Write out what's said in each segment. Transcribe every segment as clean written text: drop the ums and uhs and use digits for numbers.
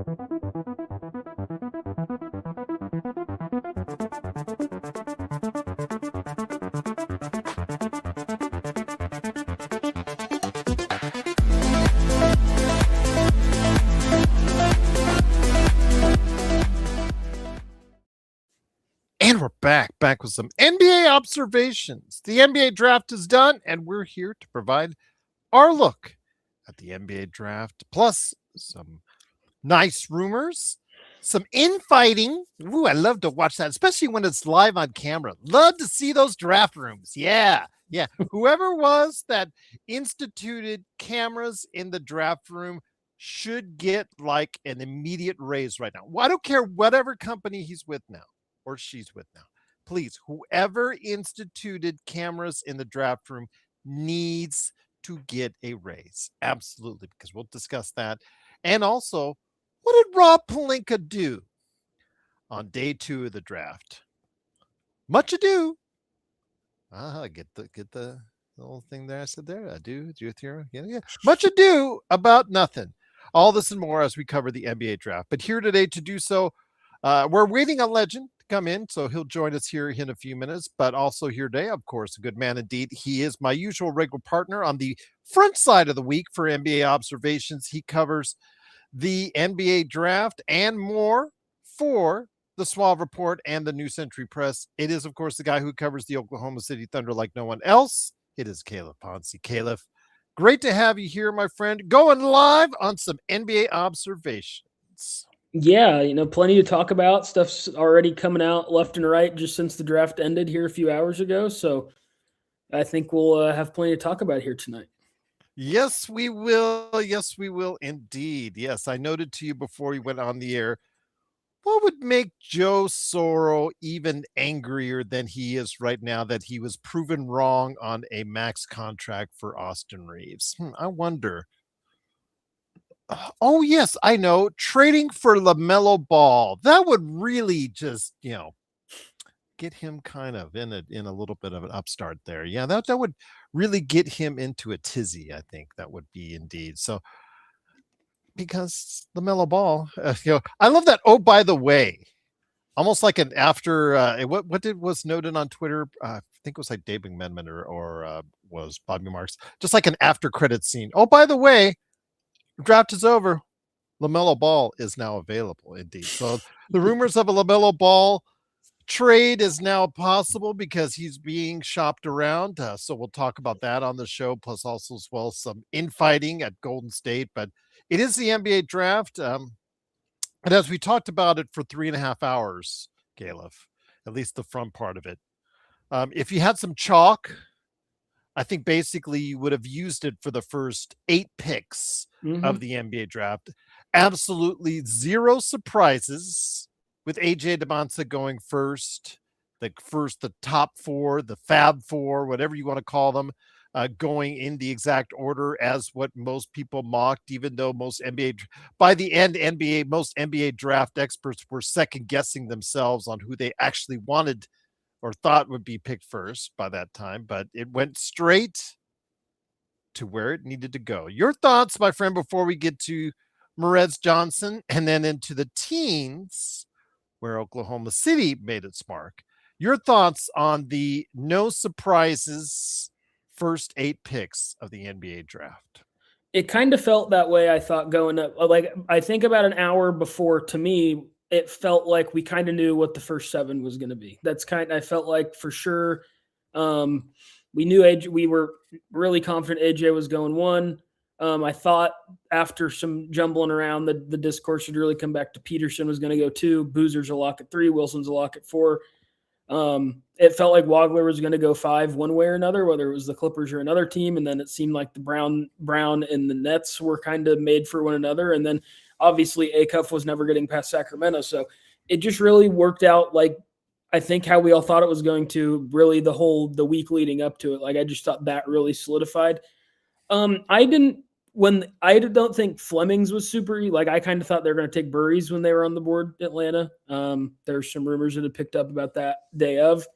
And we're back with some NBA observations. The NBA draft is done, and we're here to provide our look at the NBA draft, plus some nice rumors, some infighting. Ooh, I love to watch that, especially when it's live on camera. Love to see those draft rooms. Yeah. Whoever was that instituted cameras in the draft room should get like an immediate raise right now. Well, I don't care whatever company he's with now or she's with now. Please, whoever instituted cameras in the draft room needs to get a raise. Absolutely, because we'll discuss that. And also, what did Rob Pelinka do on day 2 of the draft? Much ado. Get the little thing there I said there. Ado, yeah. Much ado about nothing. All this and more as we cover the NBA draft. But here today to do so, we're waiting on Legend to come in, so he'll join us here in a few minutes. But also here today, of course, a good man indeed. He is my usual regular partner on the front side of the week for NBA observations. He covers the NBA draft and more for the Suave Report and the New Century Press. It is, of course, the guy who covers the Oklahoma City Thunder like no one else. It is Calif Poncy. Calif, great to have you here, my friend. Going live on some NBA observations. Yeah, plenty to talk about. Stuff's already coming out left and right just since the draft ended here a few hours ago. So I think we'll have plenty to talk about here tonight. Yes, we will. Yes, we will indeed. Yes, I noted to you before you went on the air, what would make Joe Soro even angrier than he is right now that he was proven wrong on a max contract for Austin Reeves? I wonder. Oh, yes, I know. Trading for LaMelo Ball. That would really just, get him kind of in a little bit of an upstart there. Yeah, that would really get him into a tizzy, I think. That would be indeed. So, because LaMelo Ball, I love that. Oh, by the way, almost like an after, was noted on Twitter, I think it was like Dave McMenamin or was Bobby Marks, just like an after credit scene. Oh, by the way, draft is over. LaMelo Ball is now available, indeed. So the rumors of a LaMelo Ball trade is now possible because he's being shopped around. So we'll talk about that on the show, plus also as well some infighting at Golden State. But it is the NBA draft. And as we talked about it for 3.5 hours, Calif, at least the front part of it, if you had some chalk, I think basically you would have used it for the first 8 picks of the NBA draft. Absolutely zero surprises with AJ DeMonsa going first, the top 4, the Fab 4, whatever you want to call them, going in the exact order as what most people mocked, even though most NBA draft experts were second guessing themselves on who they actually wanted or thought would be picked first by that time, but it went straight to where it needed to go. Your thoughts, my friend, before we get to Merez Johnson and then into the teens, where Oklahoma City made its mark. Your thoughts on the no surprises first 8 picks of the NBA draft? It kind of felt that way, I thought, going up. Like, I think about an hour before, to me, it felt like we kind of knew what the first 7 was going to be. I felt like for sure we knew AJ. We were really confident AJ was going 1. I thought after some jumbling around, the discourse would really come back to Peterson was going to go 2, Boozer's a lock at 3, Wilson's a lock at 4. It felt like Wagler was going to go 5 one way or another, whether it was the Clippers or another team. And then it seemed like the Brown and the Nets were kind of made for one another. And then obviously Acuff was never getting past Sacramento. So it just really worked out like I think how we all thought it was going to, really the week leading up to it. Like I just thought that really solidified. I don't think Flemings was super, like I kind of thought they were going to take Burries when they were on the board, Atlanta. There's some rumors that had picked up about that day of.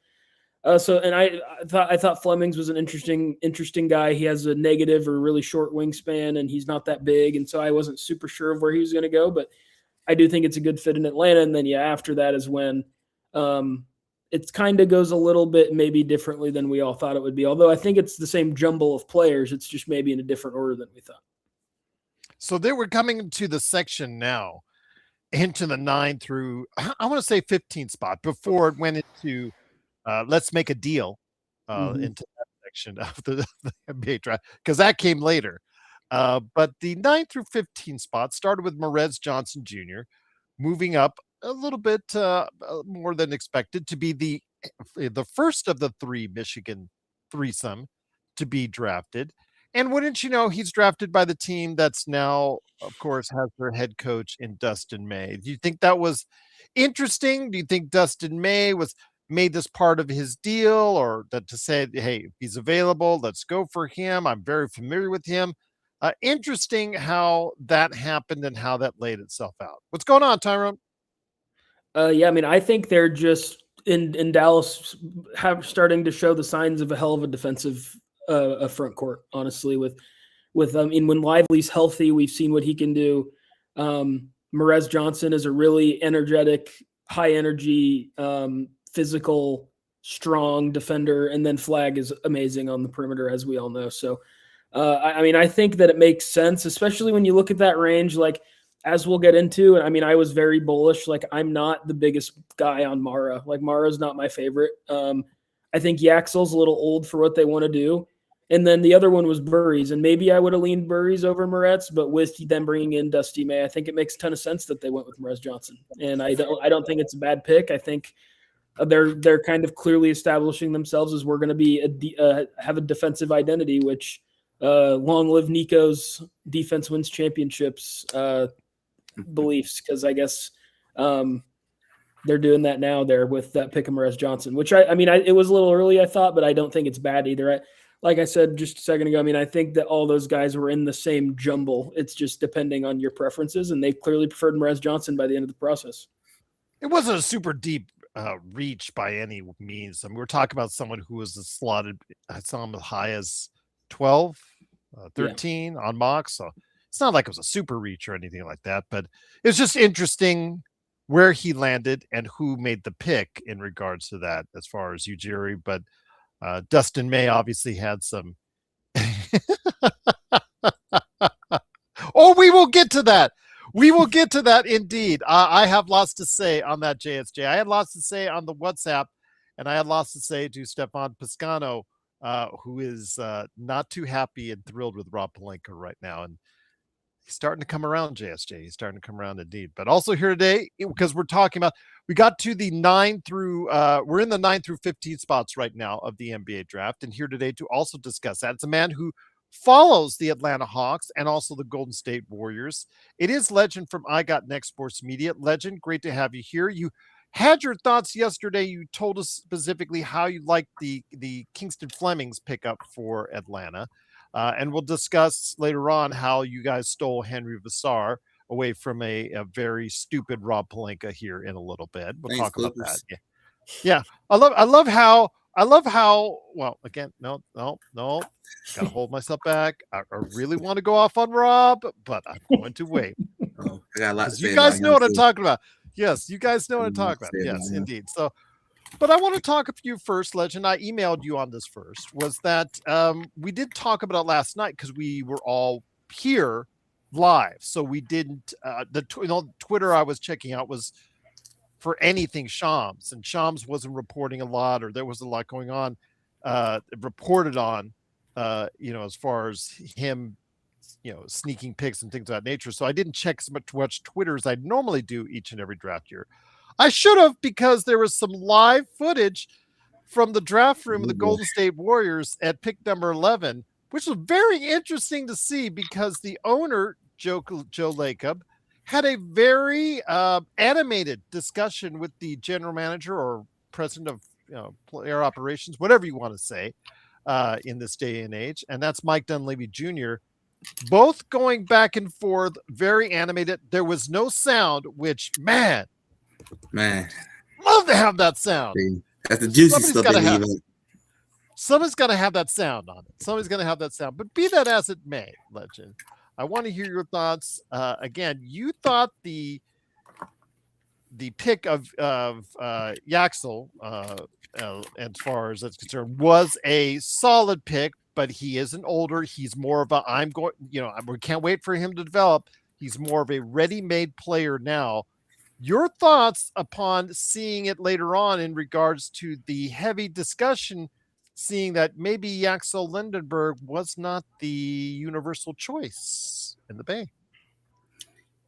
I thought Flemings was an interesting guy. He has a negative or really short wingspan and he's not that big. And so I wasn't super sure of where he was going to go, but I do think it's a good fit in Atlanta. And then, after that is when it kind of goes a little bit maybe differently than we all thought it would be. Although I think it's the same jumble of players. It's just maybe in a different order than we thought. So they were coming into the section now, into the 9 through, I want to say 15 spot before it went into let's make a deal into that section of the NBA draft, because that came later. But the 9 through 15 spot started with Morez Johnson Jr., moving up a little bit more than expected to be the first of the 3 Michigan threesome to be drafted. And wouldn't you know, he's drafted by the team that's now, of course, has their head coach in Dustin May. Do you think that was interesting? Do you think Dustin May made this part of his deal, or that to say, hey, if he's available, let's go for him? I'm very familiar with him. Interesting how that happened and how that laid itself out. What's going on, Tyrone? I mean, I think they're just in Dallas starting to show the signs of a hell of a defensive front court. Honestly, with I mean, when Lively's healthy, we've seen what he can do. Morez Johnson is a really energetic, high energy, physical, strong defender, and then Flag is amazing on the perimeter, as we all know. So, I mean, I think that it makes sense, especially when you look at that range. Like, as we'll get into, and I mean, I was very bullish. Like, I'm not the biggest guy on Mara. Like, Mara's not my favorite. I think Yaxel's a little old for what they want to do. And then the other one was Burries, and maybe I would have leaned Burries over Moretz, but with them bringing in Dusty May, I think it makes a ton of sense that they went with Morez Johnson. And I don't think it's a bad pick. I think they're kind of clearly establishing themselves as we're going to be have a defensive identity, which long live Nico's defense wins championships beliefs, because I guess they're doing that now there with that pick of Morez Johnson, which I mean, it was a little early, I thought, but I don't think it's bad either. Like I said just a second ago, I mean, I think that all those guys were in the same jumble. It's just depending on your preferences, and they clearly preferred Morez Johnson by the end of the process. It wasn't a super deep reach by any means. I mean, we're talking about someone who was slotted, I saw him as high as 12, 13 on mock. So it's not like it was a super reach or anything like that, but it's just interesting where he landed and who made the pick in regards to that, as far as Ujiri. But Dustin May obviously had some. Oh, we will get to that. We will get to that indeed. I have lots to say on that, JSJ. I had lots to say on the WhatsApp, and I had lots to say to Stefan Piscano, who is not too happy and thrilled with Rob Pelinka right now. And he's starting to come around, JSJ. He's starting to come around indeed. But also here today, because we're talking about, we got to the 9 through, we're in the 9 through 15 spots right now of the NBA draft. And here today to also discuss that, it's a man who follows the Atlanta Hawks and also the Golden State Warriors. It is Legend from I Got Next Sports Media. Legend, great to have you here. You had your thoughts yesterday. You told us specifically how you liked the Kingston Fleming's pickup for Atlanta. And we'll discuss later on how you guys stole Henry Vassar away from a very stupid Rob Pelinka here in a little bit. We'll talk about that. Yeah. I love how, well, again, no, gotta hold myself back. I really want to go off on Rob, but I'm going to wait. I got a lot to say. You guys know what I'm talking about. Yes, you guys know what I'm talking about. Yes, indeed. So, but I want to talk with you first, Legend. I emailed you on this first. Was that we did talk about it last night because we were all here live, so we didn't. Twitter I was checking out was for anything Shams, and Shams wasn't reporting a lot, or there was a lot going on reported on, as far as him, sneaking picks and things of that nature. So I didn't check as much Twitter as I normally do each and every draft year. I should have, because there was some live footage from the draft room of the Golden State Warriors at pick number 11, which was very interesting to see, because the owner, Joe Lacob, had a very animated discussion with the general manager or president of player operations, whatever you want to say, in this day and age. And that's Mike Dunleavy Jr., both going back and forth, very animated. There was no sound, which, man, love to have that sound. That's the juicy stuff. Somebody's got to have that sound on it. Somebody's going to have that sound. But be that as it may, Legend, I want to hear your thoughts. Again, you thought the the pick of Yaxel, as far as that's concerned, was a solid pick, but he isn't older. He's more of a we can't wait for him to develop. He's more of a ready-made player now. Your thoughts upon seeing it later on in regards to the heavy discussion, seeing that maybe Yaxel Lindenberg was not the universal choice in the Bay?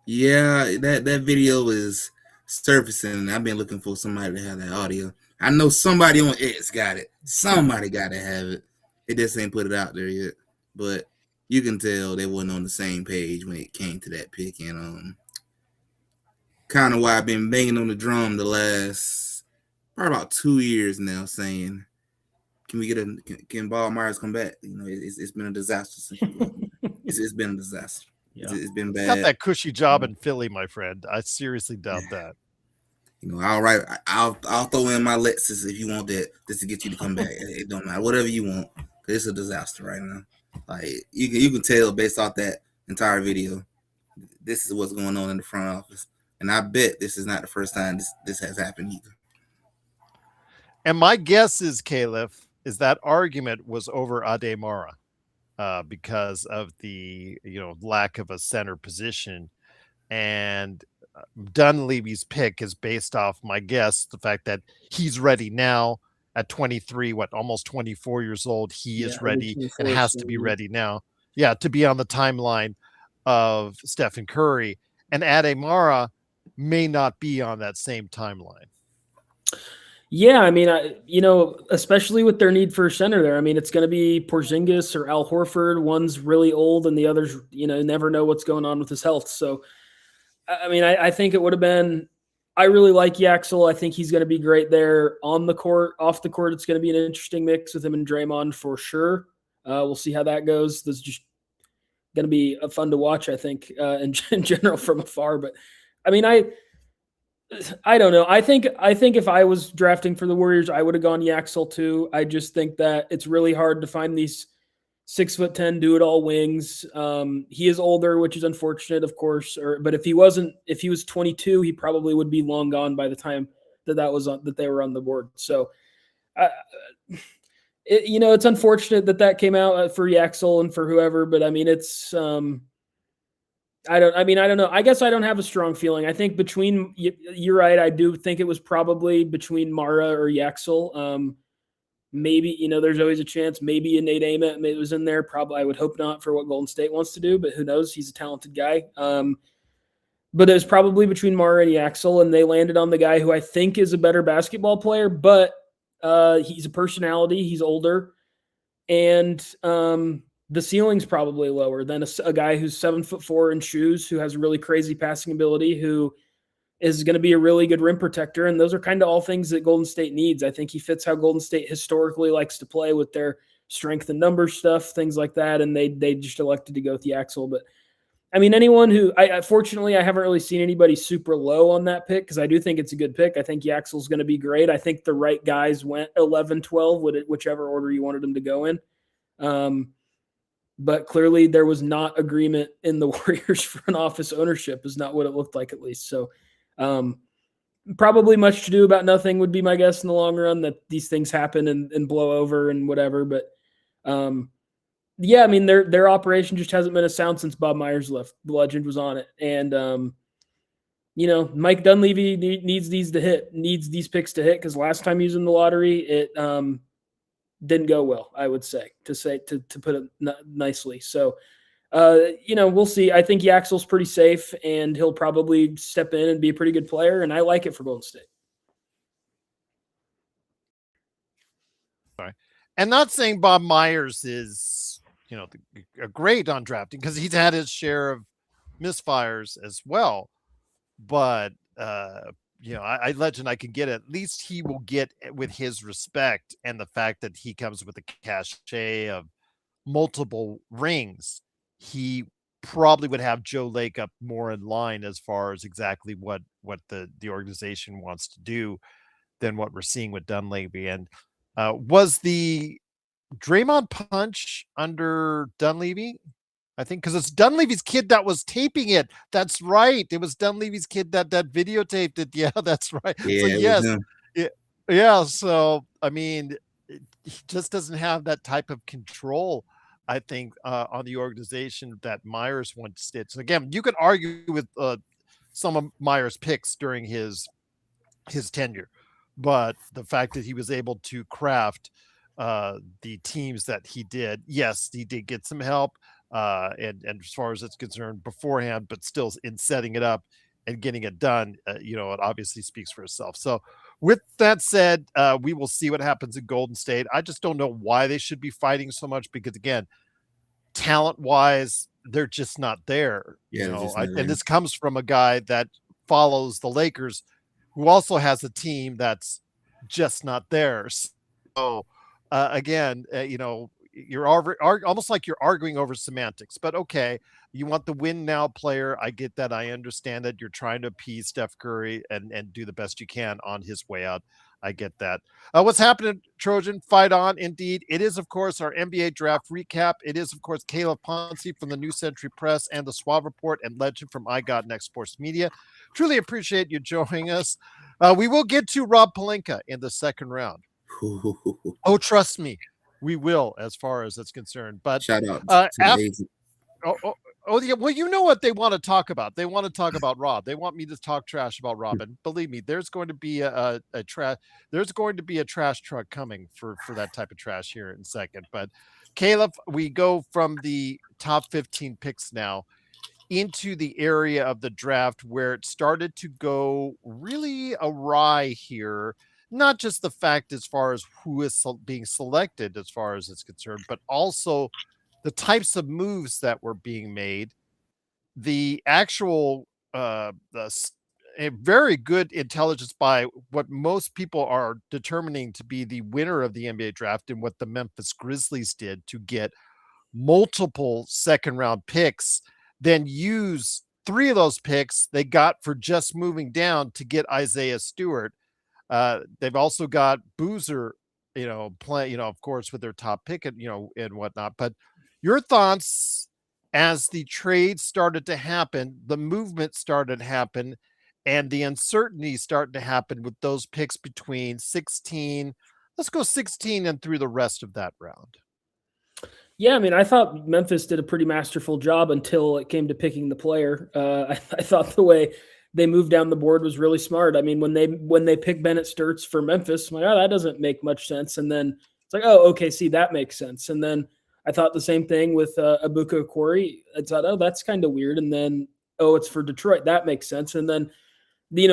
Yeah, that video is surfacing. I've been looking for somebody to have that audio. I know somebody on X got it. Somebody got to have it. They just ain't put it out there yet. But you can tell they wasn't on the same page when it came to that pick. And kind of why I've been banging on the drum the last probably about 2 years now, saying, can Bob Myers come back? It's been a disaster. It's been a disaster. Yeah. It's been bad. Got that cushy job in Philly, my friend. I seriously doubt that. I'll throw in my Lexus if you want that, just to get you to come back. It don't matter, whatever you want. It's a disaster right now. Like you can tell based off that entire video, this is what's going on in the front office, and I bet this is not the first time this has happened either. And my guess is, Calif, is that argument was over Ademara. Because of the lack of a center position, and Dunleavy's pick is based off my guess the fact that he's ready now at 23, almost 24 years old. He is ready and has to be ready now. Yeah, to be on the timeline of Stephen Curry, and Ademara may not be on that same timeline. Yeah, I mean, especially with their need for a center there. I mean, it's going to be Porzingis or Al Horford. One's really old, and the other's, never know what's going on with his health. So, I mean, I think it would have been. I really like Yaxel. I think he's going to be great there on the court. Off the court, it's going to be an interesting mix with him and Draymond for sure. We'll see how that goes. This is just going to be fun to watch, I think, in general from afar. But I mean, I don't know. I think if I was drafting for the Warriors, I would have gone Yaxel too. I just think that it's really hard to find these 6'10" do-it-all wings. He is older, which is unfortunate, of course. But if he was 22, he probably would be long gone by the time that they were on the board. So, it's unfortunate that came out for Yaxel and for whoever. But I mean, it's. I don't know. I guess I don't have a strong feeling. I think you're right. I do think it was probably between Mara or Yaxel. Maybe, there's always a chance. Maybe a Nate Ament was in there. Probably, I would hope not for what Golden State wants to do, but who knows? He's a talented guy. But it was probably between Mara and Yaxel, and they landed on the guy who I think is a better basketball player, but he's a personality. He's older. And the ceiling's probably lower than a guy who's 7'4" in shoes, who has really crazy passing ability, who is going to be a really good rim protector. And those are kind of all things that Golden State needs. I think he fits how Golden State historically likes to play with their strength and numbers stuff, things like that. And they just elected to go with Yaxel. But I mean, anyone who fortunately, I haven't really seen anybody super low on that pick, because I do think it's a good pick. I think Yaxel's going to be great. I think the right guys went 11, 12, whichever order you wanted them to go in. But clearly there was not agreement in the Warriors front office ownership, is not what it looked like, at least. So probably much to do about nothing would be my guess in the long run, that these things happen and blow over and whatever. But yeah, I mean, their operation just hasn't been as sound since Bob Myers left. The legend was on it. And, Mike Dunleavy needs these picks to hit, because last time he was in the lottery, it didn't go well, I would say, to put it nicely. So, we'll see. I think Yaxel's pretty safe, and he'll probably step in and be a pretty good player, and I like it for Golden State. All right. And not saying Bob Myers is, a great on drafting, because he's had his share of misfires as well. But, I legend I can get it. At least he will get, with his respect and the fact that he comes with a cachet of multiple rings, he probably would have Joe Lake up more in line as far as exactly what the organization wants to do than what we're seeing with Dunleavy. And was the Draymond punch under Dunleavy? I think because it's Dunleavy's kid that was taping it. That's right. It was Dunleavy's kid that videotaped it. Yeah, that's right. Yeah, So it was yes, him. yeah. So I mean, he just doesn't have that type of control. I think on the organization that Myers once did. So again, you could argue with some of Myers' picks during his tenure, but the fact that he was able to craft the teams that he did, yes, he did get some help, and as far as it's concerned beforehand, but still in setting it up and getting it done, it obviously speaks for itself. So, with that said, we will see what happens in Golden State. I just don't know why they should be fighting so much because, again, talent wise, they're just not there. Yeah, they're just not And there. this comes from a guy that follows the Lakers, who also has a team that's just not there. So again, you're almost like you're arguing over semantics. But okay, you want the win now player. I get that. I understand that you're trying to appease Steph Curry and do the best you can on his way out. I get that. What's happening, Trojan? Fight on. Indeed. It is, of course, our NBA draft recap. It is, of course, Calif Poncy from the New Century Press and the Suave Report and Legend from I Got Next Sports Media. Truly appreciate you joining us. We will get to Rob Pelinka in the second round. Oh, trust me, we will, as far as it's concerned. But shout out to the agent. Oh, yeah. Well, you know what they want to talk about. They want to talk about Rob. They want me to talk trash about Rob. And believe me, there's going to be a trash truck coming for that type of trash here in a second. But Caleb, we go from the top 15 picks now into the area of the draft where it started to go really awry here. Not just the fact as far as who is being selected as far as it's concerned, but also the types of moves that were being made, the actual a very good intelligence by what most people are determining to be the winner of the NBA draft and what the Memphis Grizzlies did to get multiple second round picks, then use 3 of those picks they got for just moving down to get Isaiah Stewart. They've also got Boozer, of course, with their top pick and whatnot. But your thoughts as the trade started to happen, the movement started to happen, and the uncertainty started to happen with those picks between 16, let's go 16 and through the rest of that round. Yeah, I mean, I thought Memphis did a pretty masterful job until it came to picking the player. I thought the way they moved down the board was really smart. I mean, when they picked Bennett Sturts for Memphis, I'm like, oh, that doesn't make much sense. And then it's like, oh, okay, see, that makes sense. And then I thought the same thing with Abuka Okori. I thought, oh, that's kind of weird. And then, oh, it's for Detroit. That makes sense. And then,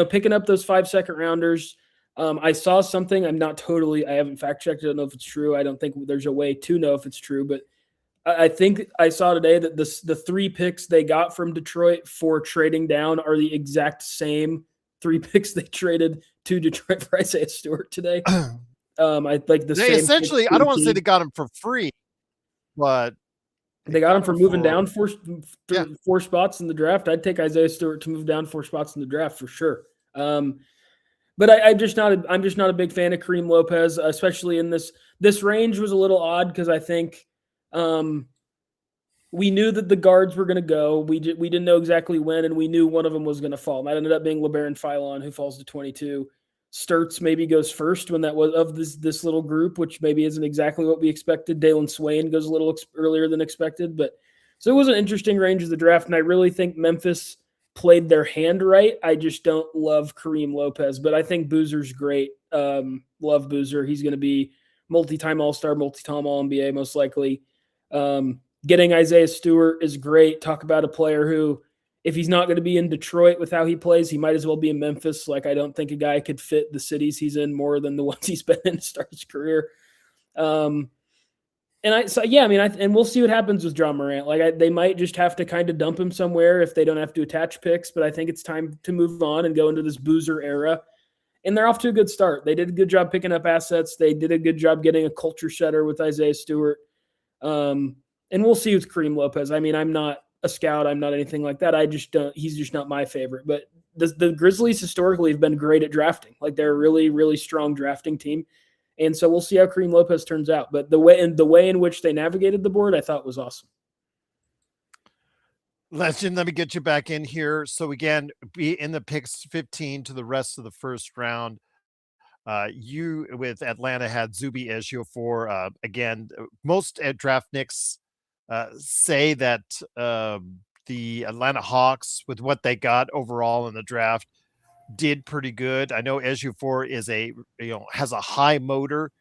picking up those 5 second rounders, I saw something. I haven't fact checked it. I don't know if it's true. I don't think there's a way to know if it's true, but I think I saw today that the 3 picks they got from Detroit for trading down are the exact same 3 picks they traded to Detroit for Isaiah Stewart today. I like the same. Essentially, I don't want to say they got him for free, but they got him for moving down 4 spots in the draft. I'd take Isaiah Stewart to move down 4 spots in the draft for sure. But I'm just not a big fan of Kareem Lopez, especially in this range was a little odd because I think we knew that the guards were going to go. We didn't know exactly when, and we knew one of them was going to fall. That ended up being LeBaron Philon, who falls to 22. Sturts maybe goes first when that was of this little group, which maybe isn't exactly what we expected. Dalen Swain goes a little earlier than expected, but so it was an interesting range of the draft, and I really think Memphis played their hand right. I just don't love Kareem Lopez, but I think Boozer's great. Love Boozer. He's going to be multi-time All-Star, multi-time All-NBA most likely. Getting Isaiah Stewart is great. Talk about a player who, if he's not going to be in Detroit with how he plays, he might as well be in Memphis. Like, I don't think a guy could fit the cities he's in more than the ones he's been in to start his career. And we'll see what happens with John Morant. They might just have to kind of dump him somewhere if they don't have to attach picks, but I think it's time to move on and go into this Boozer era. And they're off to a good start. They did a good job picking up assets. They did a good job getting a culture setter with Isaiah Stewart. And we'll see with Kareem Lopez. I mean, I'm not a scout. I'm not anything like that. He's just not my favorite. But the Grizzlies historically have been great at drafting. Like, they're a really, really strong drafting team. And so we'll see how Kareem Lopez turns out. But the way in which they navigated the board, I thought was awesome. Legend, let me get you back in here. So again, be in the picks 15 to the rest of the first round. You with Atlanta had Zuby Ejiofor. Again, most draft nicks say that the Atlanta Hawks, with what they got overall in the draft, did pretty good. I know Ejiofor is has a high motor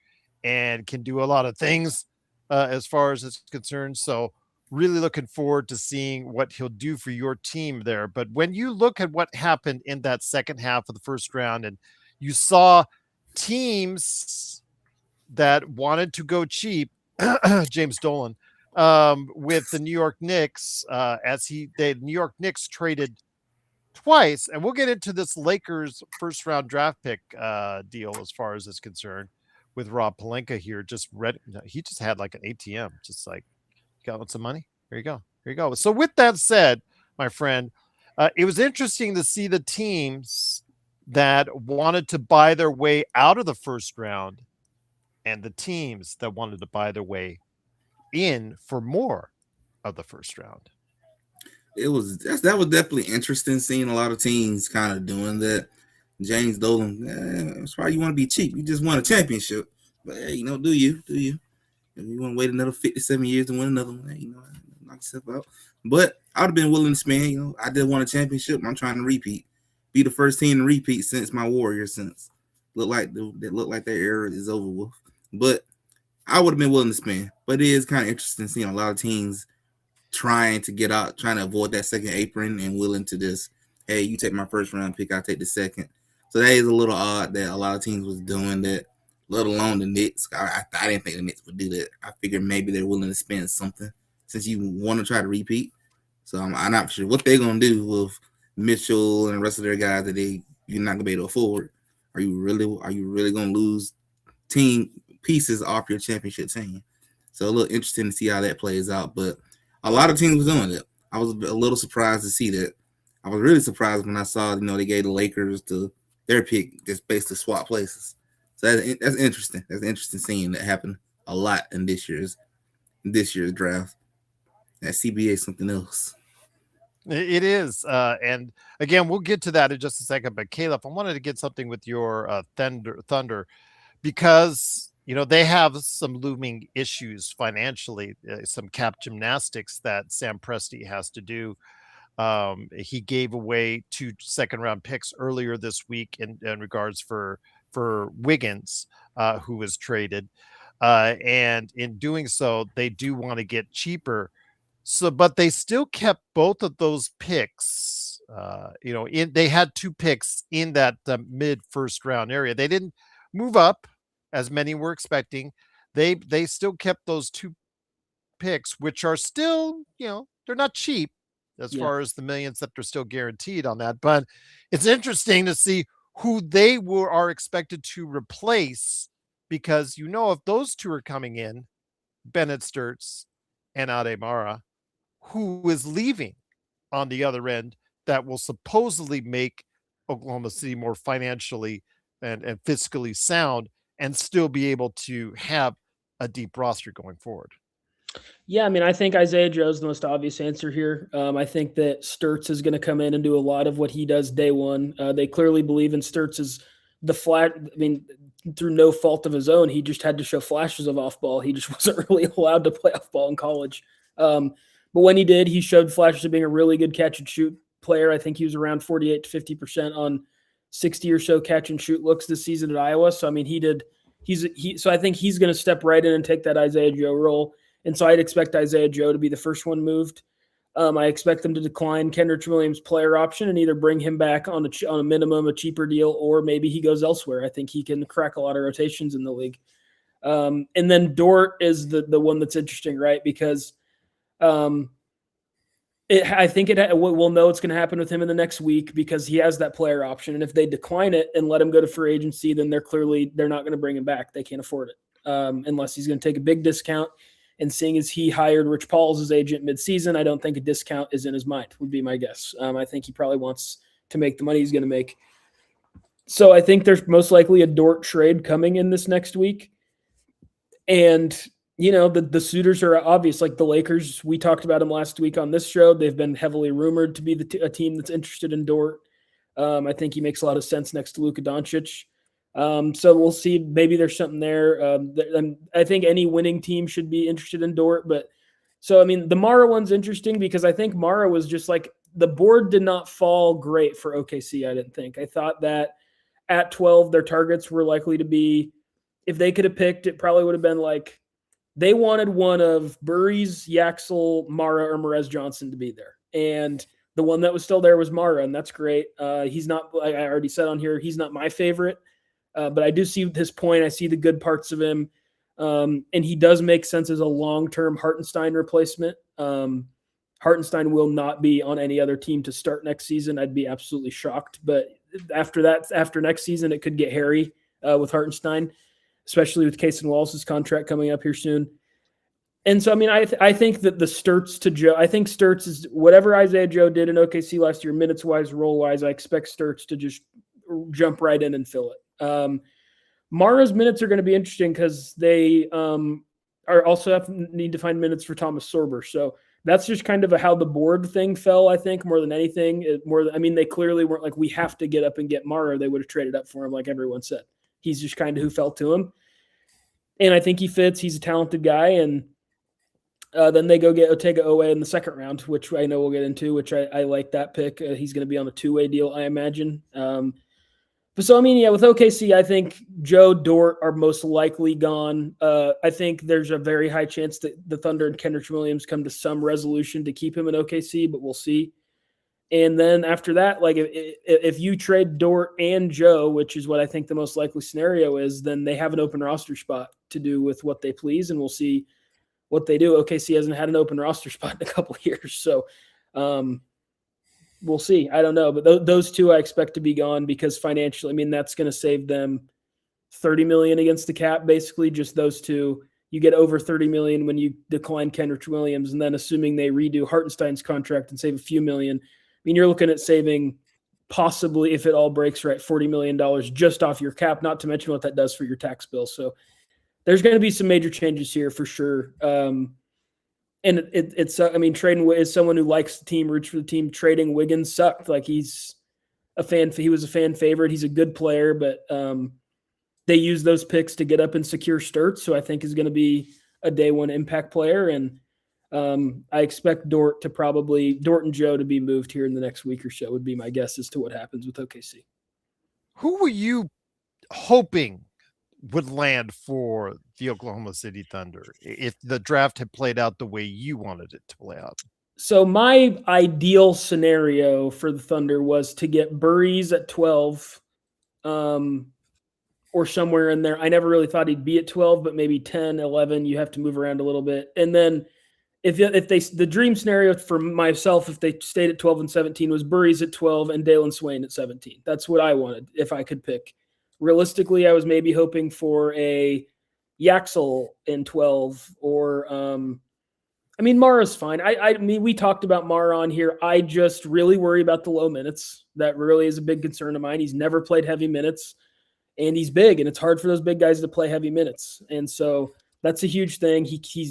and can do a lot of things as far as it's concerned. So really looking forward to seeing what he'll do for your team there. But when you look at what happened in that second half of the first round, and you saw teams that wanted to go cheap, James Dolan, with the New York Knicks, the New York Knicks traded twice, and we'll get into this Lakers first round draft pick deal as far as it's concerned with Rob Pelinka here. He just had like an ATM, just like, got some money. Here you go. Here you go. So with that said, my friend, it was interesting to see the teams that wanted to buy their way out of the first round and the teams that wanted to buy their way in for more of the first round. That was definitely interesting, seeing a lot of teams kind of doing that. James Dolan, that's why you want to be cheap. You just won a championship, but hey, do you? If you want to wait another 57 years to win another one, hey, knock yourself out. But I would have been willing to spend. I did won a championship. I'm trying to repeat, be the first team to repeat since my Warriors. Since look like their era is over with. But I would have been willing to spend. But it is kind of interesting seeing a lot of teams trying to get out, trying to avoid that second apron, and willing to just, hey, you take my first round pick, I'll take the second. So that is a little odd that a lot of teams was doing that, let alone the Knicks. I didn't think the Knicks would do that. I figured maybe they're willing to spend something since you want to try to repeat. So I'm not sure what they're going to do with Mitchell and the rest of their guys that you're not going to be able to afford. Are you really going to lose team pieces off your championship team? So a little interesting to see how that plays out. But a lot of teams was doing it. I was a little surprised to see that. I was really surprised when I saw, they gave the Lakers to their pick just basically swap places. So that's interesting. That's interesting seeing that happen a lot in this year's draft. That CBA is something else. It is. And again, we'll get to that in just a second. But Calif, I wanted to get something with your Thunder because they have some looming issues financially, some cap gymnastics that Sam Presti has to do. He gave away 2 second-round picks earlier this week in regards for Wiggins, who was traded. And in doing so, they do want to get cheaper. So, but they still kept both of those picks. They had 2 picks in that mid first round area. They didn't move up as many were expecting. They still kept those 2 picks, which are still, they're not cheap as far as the millions that are still guaranteed on that. But it's interesting to see who they are expected to replace, because if those 2 are coming in, Bennett Sturtz and Ademara, who is leaving on the other end, that will supposedly make Oklahoma City more financially and fiscally sound and still be able to have a deep roster going forward. Yeah, I mean, I think Isaiah Joe is the most obvious answer here. I think that Sturtz is going to come in and do a lot of what he does day one. They clearly believe in Sturtz as the flat. I mean, through no fault of his own, he just had to show flashes of off ball. He just wasn't really allowed to play off ball in college. But when he did, he showed flashes of being a really good catch and shoot player. I think he was around 48 to 50% on 60 or so catch and shoot looks this season at Iowa. So, I mean, so I think he's going to step right in and take that Isaiah Joe role. And so I'd expect Isaiah Joe to be the first one moved. I expect them to decline Kenrich Williams' player option and either bring him back on a minimum, a cheaper deal, or maybe he goes elsewhere. I think he can crack a lot of rotations in the league. And then Dort is the one that's interesting, right? Because I think we'll know it's going to happen with him in the next week because he has that player option. And if they decline it and let him go to free agency, then they're not going to bring him back. They can't afford it unless he's going to take a big discount. And seeing as he hired Rich Paul as his agent midseason, I don't think a discount is in his mind, would be my guess. I think he probably wants to make the money he's going to make. So I think there's most likely a Dort trade coming in this next week. And, the suitors are obvious. Like the Lakers, we talked about them last week on this show. They've been heavily rumored to be a team that's interested in Dort. I think he makes a lot of sense next to Luka Doncic. So we'll see. Maybe there's something there. I think any winning team should be interested in Dort. But so, I mean, the Mara one's interesting because I think Mara was just like the board did not fall great for OKC. I didn't think. I thought that at 12, their targets were likely to be, if they could have picked, it probably would have been like they wanted one of Burries, Yaxel, Mara, or Merez Johnson to be there. And the one that was still there was Mara, and that's great. He's not, like I already said on here, he's not my favorite. But I do see his point. I see the good parts of him. And he does make sense as a long-term Hartenstein replacement. Hartenstein will not be on any other team to start next season. I'd be absolutely shocked. But after next season, it could get hairy with Hartenstein, especially with Casey Wallace's contract coming up here soon. And so, I mean, I think that the Sturts to Joe, I think Sturts is whatever Isaiah Joe did in OKC last year, minutes-wise, role-wise, I expect Sturts to just jump right in and fill it. Mara's minutes are going to be interesting because they are also need to find minutes for Thomas Sorber. So that's just kind of how the board thing fell, I think, more than anything. They clearly weren't like, we have to get up and get Mara. They would have traded up for him, like everyone said. He's just kind of who fell to him. And I think he fits. He's a talented guy. And then they go get Otega Owe in the second round, which I know we'll get into, which I like that pick. He's going to be on a two-way deal, I imagine. But so, I mean, yeah, with OKC, I think Joe, Dort are most likely gone. I think there's a very high chance that the Thunder and Kenrich Williams come to some resolution to keep him in OKC, but we'll see. And then after that, like if you trade Dort and Joe, which is what I think the most likely scenario is, then they have an open roster spot to do with what they please, and we'll see what they do. OKC hasn't had an open roster spot in a couple of years, so we'll see. I don't know, but those two I expect to be gone because financially, I mean, that's going to save them $30 million against the cap. Basically, just those two. You get over $30 million when you decline Kenrich Williams, and then assuming they redo Hartenstein's contract and save a few million. I mean, you're looking at saving possibly, if it all breaks right, $40 million just off your cap, not to mention what that does for your tax bill. So there's going to be some major changes here for sure. And it's I mean, trading is someone who likes the team, roots for the team. Trading Wiggins sucked. Like he was a fan favorite. He's a good player, but they use those picks to get up and secure Sturts, so I think is going to be a day one impact player. And I expect Dort and Joe to be moved here in the next week or so would be my guess as to what happens with OKC. Who were you hoping would land for the Oklahoma City Thunder if the draft had played out the way you wanted it to play out? So my ideal scenario for the Thunder was to get Burries at 12 or somewhere in there. I never really thought he'd be at 12, but maybe 10, 11, you have to move around a little bit. And then the dream scenario for myself, if they stayed at 12 and 17, was Burries at 12 and Dalen Swain at 17. That's what I wanted if I could pick. Realistically, I was maybe hoping for a Yaxel in 12 or Mara's fine. I mean, we talked about Mara on here. I just really worry about the low minutes. That really is a big concern of mine. He's never played heavy minutes, and he's big, and it's hard for those big guys to play heavy minutes. And so that's a huge thing.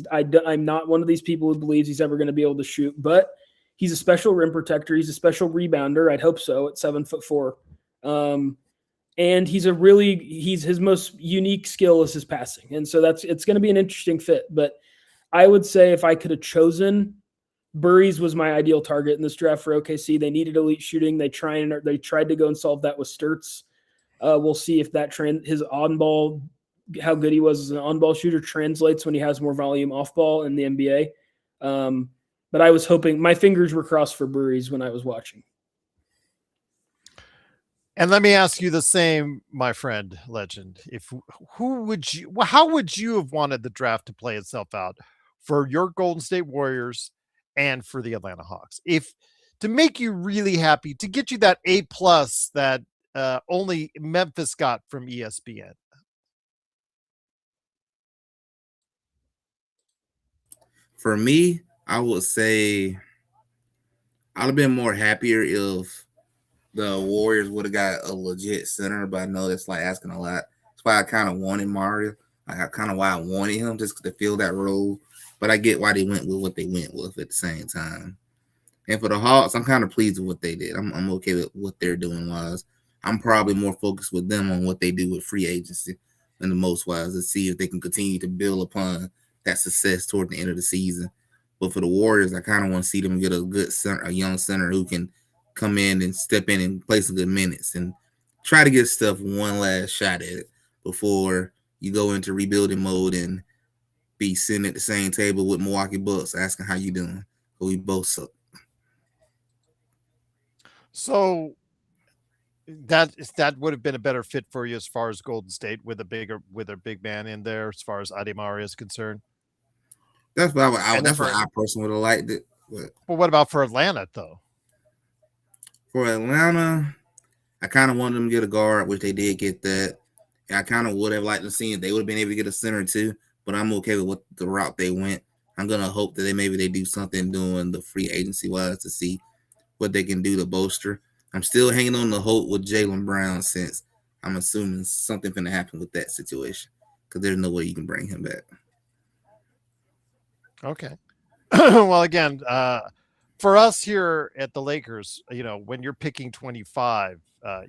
I'm not one of these people who believes he's ever going to be able to shoot, but he's a special rim protector. He's a special rebounder. I'd hope so at 7'4". And his most unique skill is his passing. And so it's going to be an interesting fit. But I would say if I could have chosen, Burries was my ideal target in this draft for OKC. They needed elite shooting. They tried to go and solve that with Sturts. We'll see if that his on-ball, how good he was as an on-ball shooter, translates when he has more volume off-ball in the NBA. But I was hoping, my fingers were crossed for Burries when I was watching. And let me ask you the same, my friend, Legend. How would you have wanted the draft to play itself out for your Golden State Warriors and for the Atlanta Hawks? If to make you really happy, to get you that A+ that only Memphis got from ESPN. For me, I would say I'd have been more happier if the Warriors would have got a legit center, but I know that's like asking a lot. That's why I kind of wanted Mario. I kind of why I wanted him just to fill that role. But I get why they went with what they went with at the same time. And for the Hawks, I'm kind of pleased with what they did. I'm okay with what they're doing wise. I'm probably more focused with them on what they do with free agency than the most wise to see if they can continue to build upon that success toward the end of the season. But for the Warriors, I kind of want to see them get a good center, a young center who can come in and step in and play some good minutes and try to get stuff one last shot at it before you go into rebuilding mode and be sitting at the same table with Milwaukee Bucks asking how you doing. But we both suck. So that would have been a better fit for you as far as Golden State with a big man in there as far as Ademar is concerned. That's what I personally would have liked it. But what about for Atlanta though? For Atlanta, I kind of wanted them to get a guard, which they did get that. And I kind of would have liked to see if they would have been able to get a center too. But I'm okay with the route they went. I'm gonna hope that they do something doing the free agency wise to see what they can do to bolster. I'm still hanging on the hope with Jaylen Brown since I'm assuming something finna happen with that situation because there's no way you can bring him back. Okay. Well, again, for us here at the Lakers, when you're picking 25,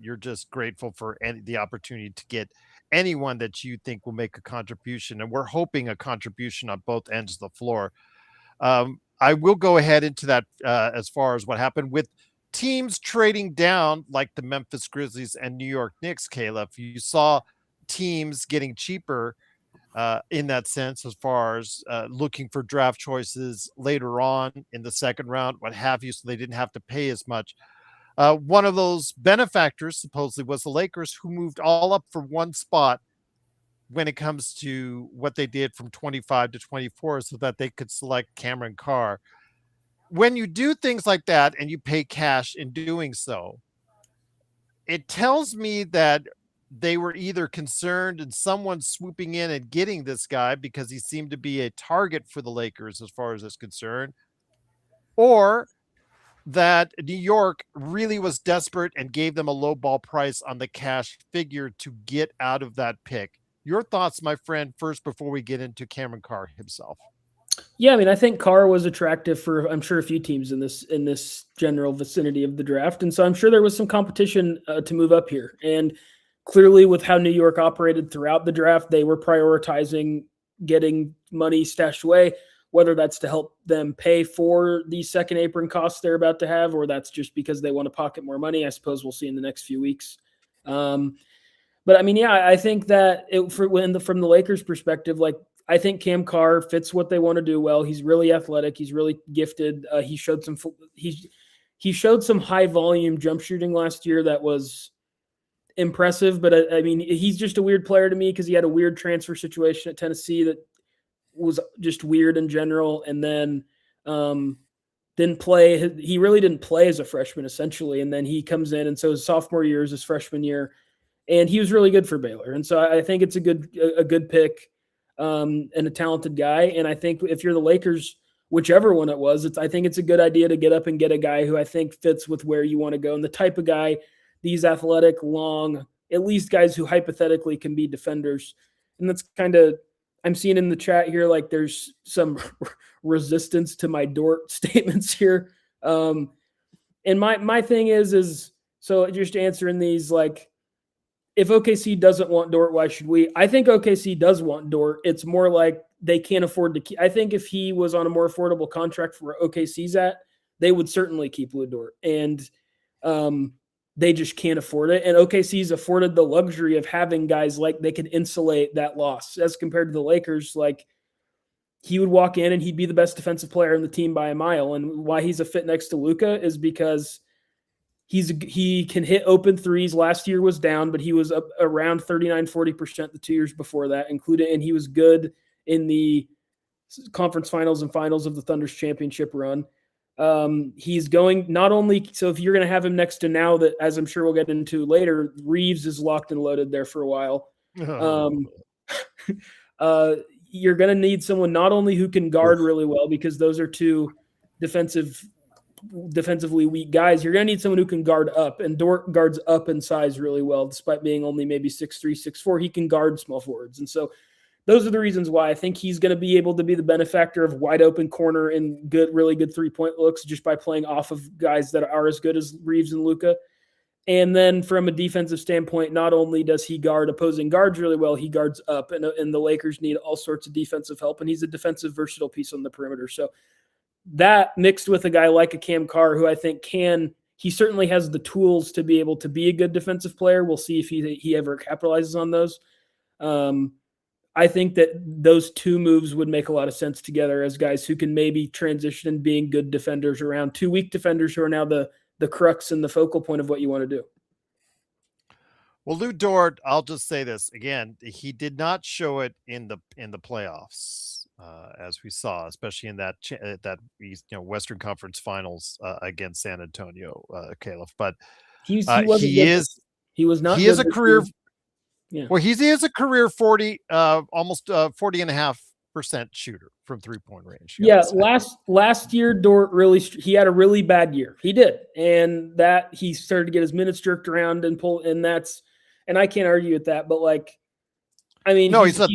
you're just grateful for the opportunity to get anyone that you think will make a contribution. And we're hoping a contribution on both ends of the floor. I will go ahead into that as far as what happened with teams trading down like the Memphis Grizzlies and New York Knicks, Calif. You saw teams getting cheaper in that sense as far as looking for draft choices later on in the second round, what have you, so they didn't have to pay as much. One of those benefactors supposedly was the Lakers, who moved all up for one spot when it comes to what they did from 25 to 24 so that they could select Cameron Carr. When you do things like that and you pay cash in doing so, it tells me that they were either concerned in someone swooping in and getting this guy because he seemed to be a target for the Lakers as far as it's concerned, or that New York really was desperate and gave them a low ball price on the cash figure to get out of that pick. Your thoughts, my friend, first before we get into Cameron Carr himself. Yeah, I mean, I think Carr was attractive for, I'm sure, a few teams in this general vicinity of the draft. And so I'm sure there was some competition to move up here. And clearly with how New York operated throughout the draft, they were prioritizing getting money stashed away, whether that's to help them pay for the second apron costs they're about to have, or that's just because they want to pocket more money. I suppose we'll see in the next few weeks. But I mean, yeah, I think that from the Lakers' perspective, like, I think Cam Carr fits what they want to do well. He's really athletic. He's really gifted. He showed some high volume jump shooting last year that was impressive. But I mean, he's just a weird player to me because he had a weird transfer situation at Tennessee that was just weird in general. And then didn't play. He really didn't play as a freshman essentially. And then he comes in, and so his sophomore year is his freshman year, and he was really good for Baylor. And so I think it's a good pick. And a talented guy. And I think if you're the Lakers, whichever one it was, I think it's a good idea to get up and get a guy who I think fits with where you want to go. And the type of guy, these athletic, long, at least guys who hypothetically can be defenders. And that's kind of, I'm seeing in the chat here, like there's some resistance to my Dort statements here. And my thing is, so just answering these, like, if OKC doesn't want Dort, why should we? I think OKC does want Dort. It's more like they can't afford to keep. I think if he was on a more affordable contract for where OKC's at, they would certainly keep Lou Dort. And they just can't afford it. And OKC's afforded the luxury of having guys like they can insulate that loss as compared to the Lakers. Like, he would walk in and he'd be the best defensive player in the team by a mile. And why he's a fit next to Luka is because he can hit open threes. Last year was down, but he was up around 39-40% the 2 years before that, and he was good in the conference finals and finals of the Thunder's championship run. He's going not only, so if you're going to have him next to, now that, as I'm sure we'll get into later, Reeves is locked and loaded there for a while. You're going to need someone not only who can guard really well, because those are two defensively weak guys. You're going to need someone who can guard up, and Dort guards up in size really well, despite being only maybe 6'3", 6'4". He can guard small forwards. And so those are the reasons why I think he's going to be able to be the benefactor of wide open corner and really good 3-point looks just by playing off of guys that are as good as Reeves and Luka. And then from a defensive standpoint, not only does he guard opposing guards really well, he guards up, and the Lakers need all sorts of defensive help, and he's a defensive versatile piece on the perimeter. So that mixed with a guy like a Cam Carr, who I think he certainly has the tools to be able to be a good defensive player. We'll see if he ever capitalizes on those. I think that those two moves would make a lot of sense together as guys who can maybe transition in being good defenders around two weak defenders who are now the crux and the focal point of what you want to do. Well, Lou Dort, I'll just say this again: he did not show it in the playoffs, as we saw, especially in that Western Conference Finals against San Antonio, Calif. But he is a career. Yeah. Well, he is a career 40, almost 40.5% shooter from 3-point range. Yeah, last year Dort he had a really bad year. He did, and that he started to get his minutes jerked around and and I can't argue with that. But I mean, no, he's a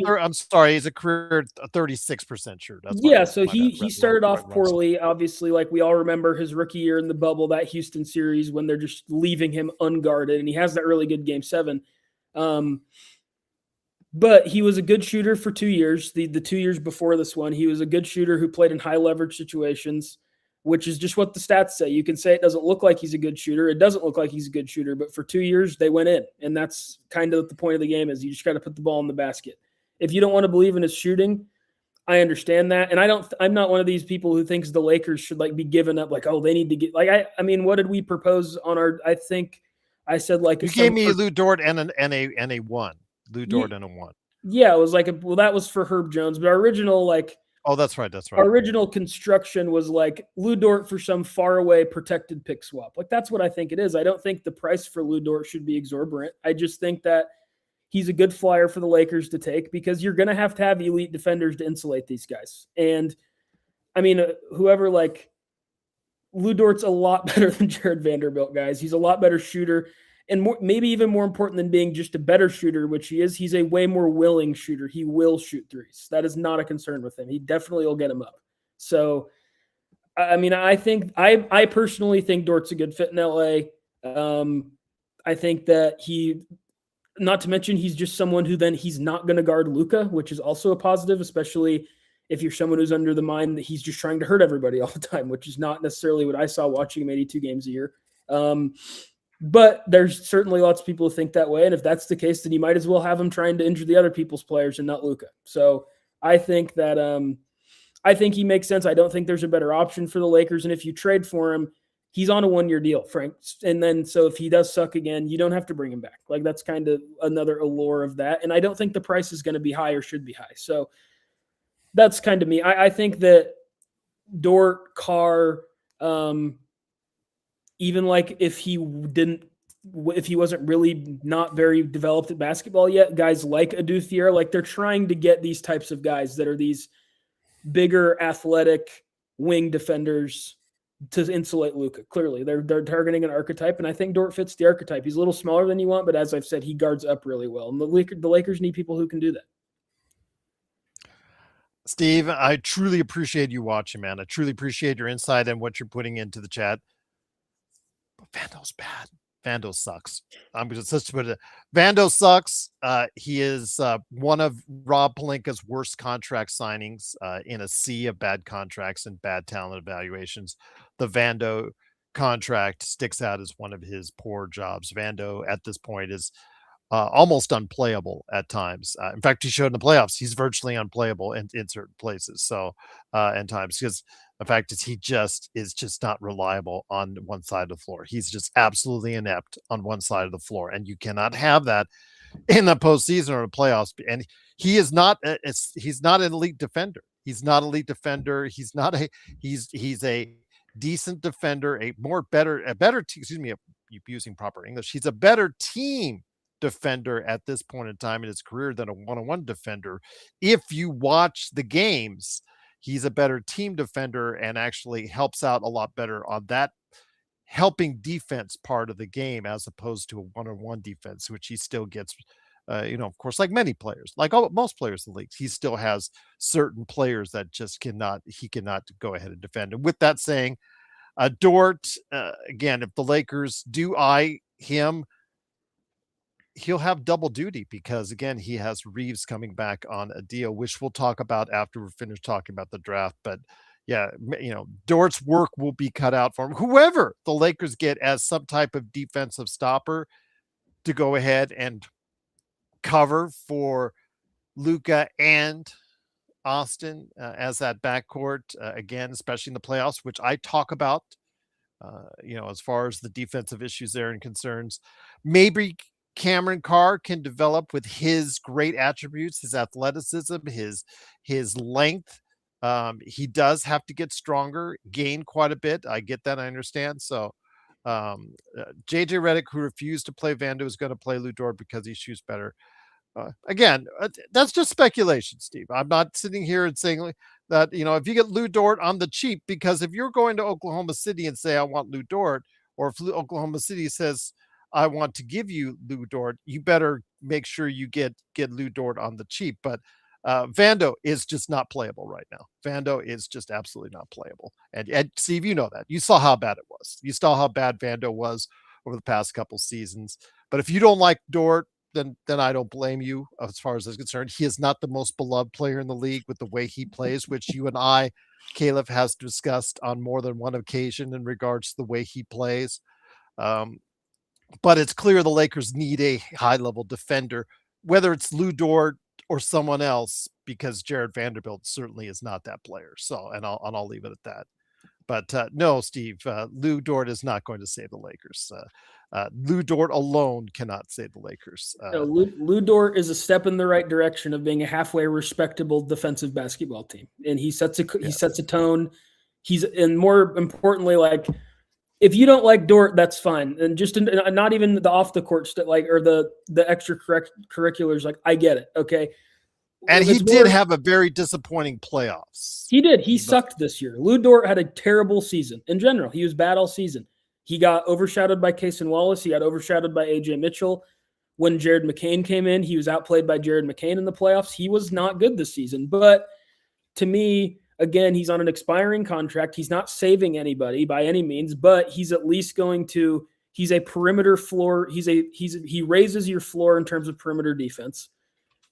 career 36% shooter. That's so he started off poorly. Obviously, we all remember his rookie year in the bubble, that Houston series when they're just leaving him unguarded, and he has that really good Game 7. But he was a good shooter for 2 years. The 2 years before this one, he was a good shooter who played in high leverage situations, which is just what the stats say. You can say it doesn't look like he's a good shooter. It doesn't look like he's a good shooter, but for 2 years they went in. And that's kind of the point of the game, is you just got to put the ball in the basket. If you don't want to believe in his shooting, I understand that. And I'm not one of these people who thinks the Lakers should be given up. They need to get I mean, what did we propose on I think I said you gave me Lou Dort and a 1. Lou Dort and a 1. Yeah, it was that was for Herb Jones, but our original oh, that's right. Our original construction was Lou Dort for some faraway protected pick swap. That's what I think it is. I don't think the price for Lou Dort should be exorbitant. I just think that he's a good flyer for the Lakers to take, because you're going to have elite defenders to insulate these guys. And I mean, whoever Lou Dort's a lot better than Jared Vanderbilt, guys. He's a lot better shooter. And maybe even more important than being just a better shooter, which he is, he's a way more willing shooter. He will shoot threes. That is not a concern with him. He definitely will get them up. So, I mean, I personally think Dort's a good fit in LA. I think that not to mention, he's just someone who then he's not going to guard Luka, which is also a positive, especially if you're someone who's under the mind that he's just trying to hurt everybody all the time, which is not necessarily what I saw watching him 82 games a year. But there's certainly lots of people who think that way. And if that's the case, then you might as well have him trying to injure the other people's players and not Luka. So I think that I think he makes sense. I don't think there's a better option for the Lakers. And if you trade for him, he's on a 1-year deal, Frank. And then so if he does suck again, you don't have to bring him back. That's kind of another allure of that. And I don't think the price is going to be high or should be high. So that's kind of me. I think that Dort, Carr, even if he wasn't really not very developed at basketball yet, guys like Adu Thier, they're trying to get these types of guys that are these bigger athletic wing defenders to insulate Luka. Clearly they're targeting an archetype, and I think Dort fits the archetype. He's a little smaller than you want, but as I've said, he guards up really well. And the Lakers need people who can do that. Steve, I truly appreciate you watching, man. I truly appreciate your insight and what you're putting into the chat. But Vando's bad. Vando sucks. I'm just put it. Vando sucks. He is one of Rob Pelinka's worst contract signings in a sea of bad contracts and bad talent evaluations. The Vando contract sticks out as one of his poor jobs. Vando at this point is almost unplayable at times. In fact, he showed in the playoffs he's virtually unplayable in certain places. So, and times, because the fact is he is just not reliable on one side of the floor. He's just absolutely inept on one side of the floor, and you cannot have that in the postseason or the playoffs. And he is not. He's not an elite defender. He's not an elite defender. He's a decent defender. Excuse me, using proper English. He's a better team defender at this point in time in his career than a one-on-one defender. If you watch the games, he's a better team defender and actually helps out a lot better on that helping defense part of the game as opposed to a one-on-one defense, which he still gets Of course, like many players, like most players in the league, he still has certain players that just cannot go ahead and defend. And with that saying, Dort, again, if the Lakers do eye him, he'll have double duty because, again, he has Reeves coming back on a deal, which we'll talk about after we're finished talking about the draft. But yeah, Dort's work will be cut out for him. Whoever the Lakers get as some type of defensive stopper to go ahead and cover for Luka and Austin as that backcourt, again, especially in the playoffs, which I talk about, as far as the defensive issues there and concerns. Maybe Cameron Carr can develop with his great attributes, his athleticism, his length. He does have to get stronger, gain quite a bit. I get that. I understand. So JJ Redick, who refused to play Vando, is going to play Lou Dort because he shoots better. Again, that's just speculation, Steve. I'm not sitting here and saying that, if you get Lou Dort on the cheap, because if you're going to Oklahoma City and say, I want Lou Dort, or if Oklahoma City says, I want to give you Lou Dort, you better make sure you get Lou Dort on the cheap. But Vando is just not playable right now. Vando is just absolutely not playable. And Steve, you know that. You saw how bad it was. You saw how bad Vando was over the past couple seasons. But if you don't like Dort, then I don't blame you as far as that's concerned. He is not the most beloved player in the league with the way he plays, which you and I, Calif, has discussed on more than one occasion in regards to the way he plays. But it's clear the Lakers need a high-level defender, whether it's Lou Dort or someone else, because Jared Vanderbilt certainly is not that player. So, and I'll leave it at that. But no, Steve, Lou Dort is not going to save the Lakers. Lou Dort alone cannot save the Lakers. Lou Dort is a step in the right direction of being a halfway respectable defensive basketball team, and he sets a tone. And more importantly, like, if you don't like Dort, that's fine, and just not even the off the court stuff, or the extracurriculars. Like, I get it, okay. And he did have a very disappointing playoffs. He did. He sucked this year. Lou Dort had a terrible season in general. He was bad all season. He got overshadowed by Cason Wallace. He got overshadowed by AJ Mitchell. When Jared McCain came in, he was outplayed by Jared McCain in the playoffs. He was not good this season. But to me, again, he's on an expiring contract. He's not saving anybody by any means, but he's at least he's a perimeter floor. He raises your floor in terms of perimeter defense.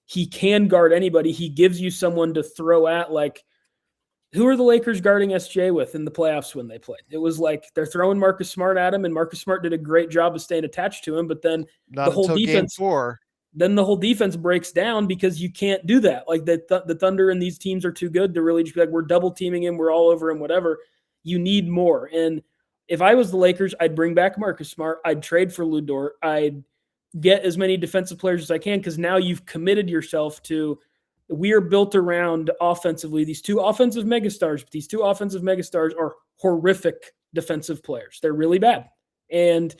He can guard anybody. He gives you someone to throw at. Like, who are the Lakers guarding SJ with in the playoffs when they played? It was like they're throwing Marcus Smart at him, and Marcus Smart did a great job of staying attached to him. But then the whole defense breaks down because you can't do that. Like, the Thunder and these teams are too good to really just be like, we're double teaming him, we're all over him, whatever. You need more. And if I was the Lakers, I'd bring back Marcus Smart. I'd trade for Lou Dort. I'd get as many defensive players as I can, because now you've committed yourself to, we are built around offensively these two offensive megastars, but these two offensive megastars are horrific defensive players. They're really bad. And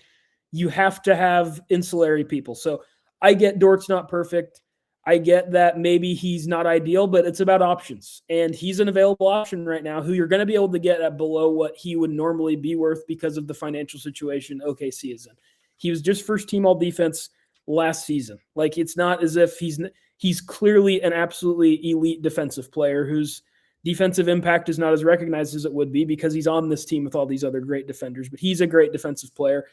you have to have insulary people. So I get Dort's not perfect. I get that maybe he's not ideal, but it's about options. And he's an available option right now who you're going to be able to get at below what he would normally be worth because of the financial situation OKC is in. He was just first team all defense last season. Like, it's not as if he's clearly an absolutely elite defensive player whose defensive impact is not as recognized as it would be because he's on this team with all these other great defenders, but he's a great defensive player.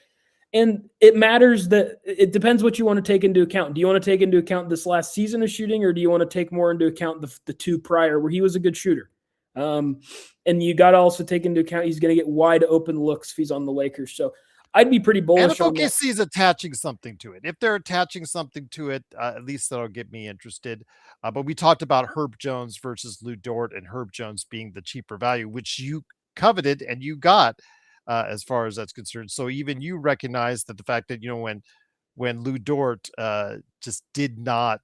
And it matters that it depends what you want to take into account. Do you want to take into account this last season of shooting, or do you want to take more into account the two prior where he was a good shooter? And you got to also take into account he's going to get wide open looks if he's on the Lakers. So I'd be pretty bullish. And if OKC is attaching something to it, if they're attaching something to it, at least that'll get me interested. But we talked about Herb Jones versus Lou Dort, and Herb Jones being the cheaper value, which you coveted and you got as far as that's concerned. So even you recognize that the fact that, when Lou Dort just did not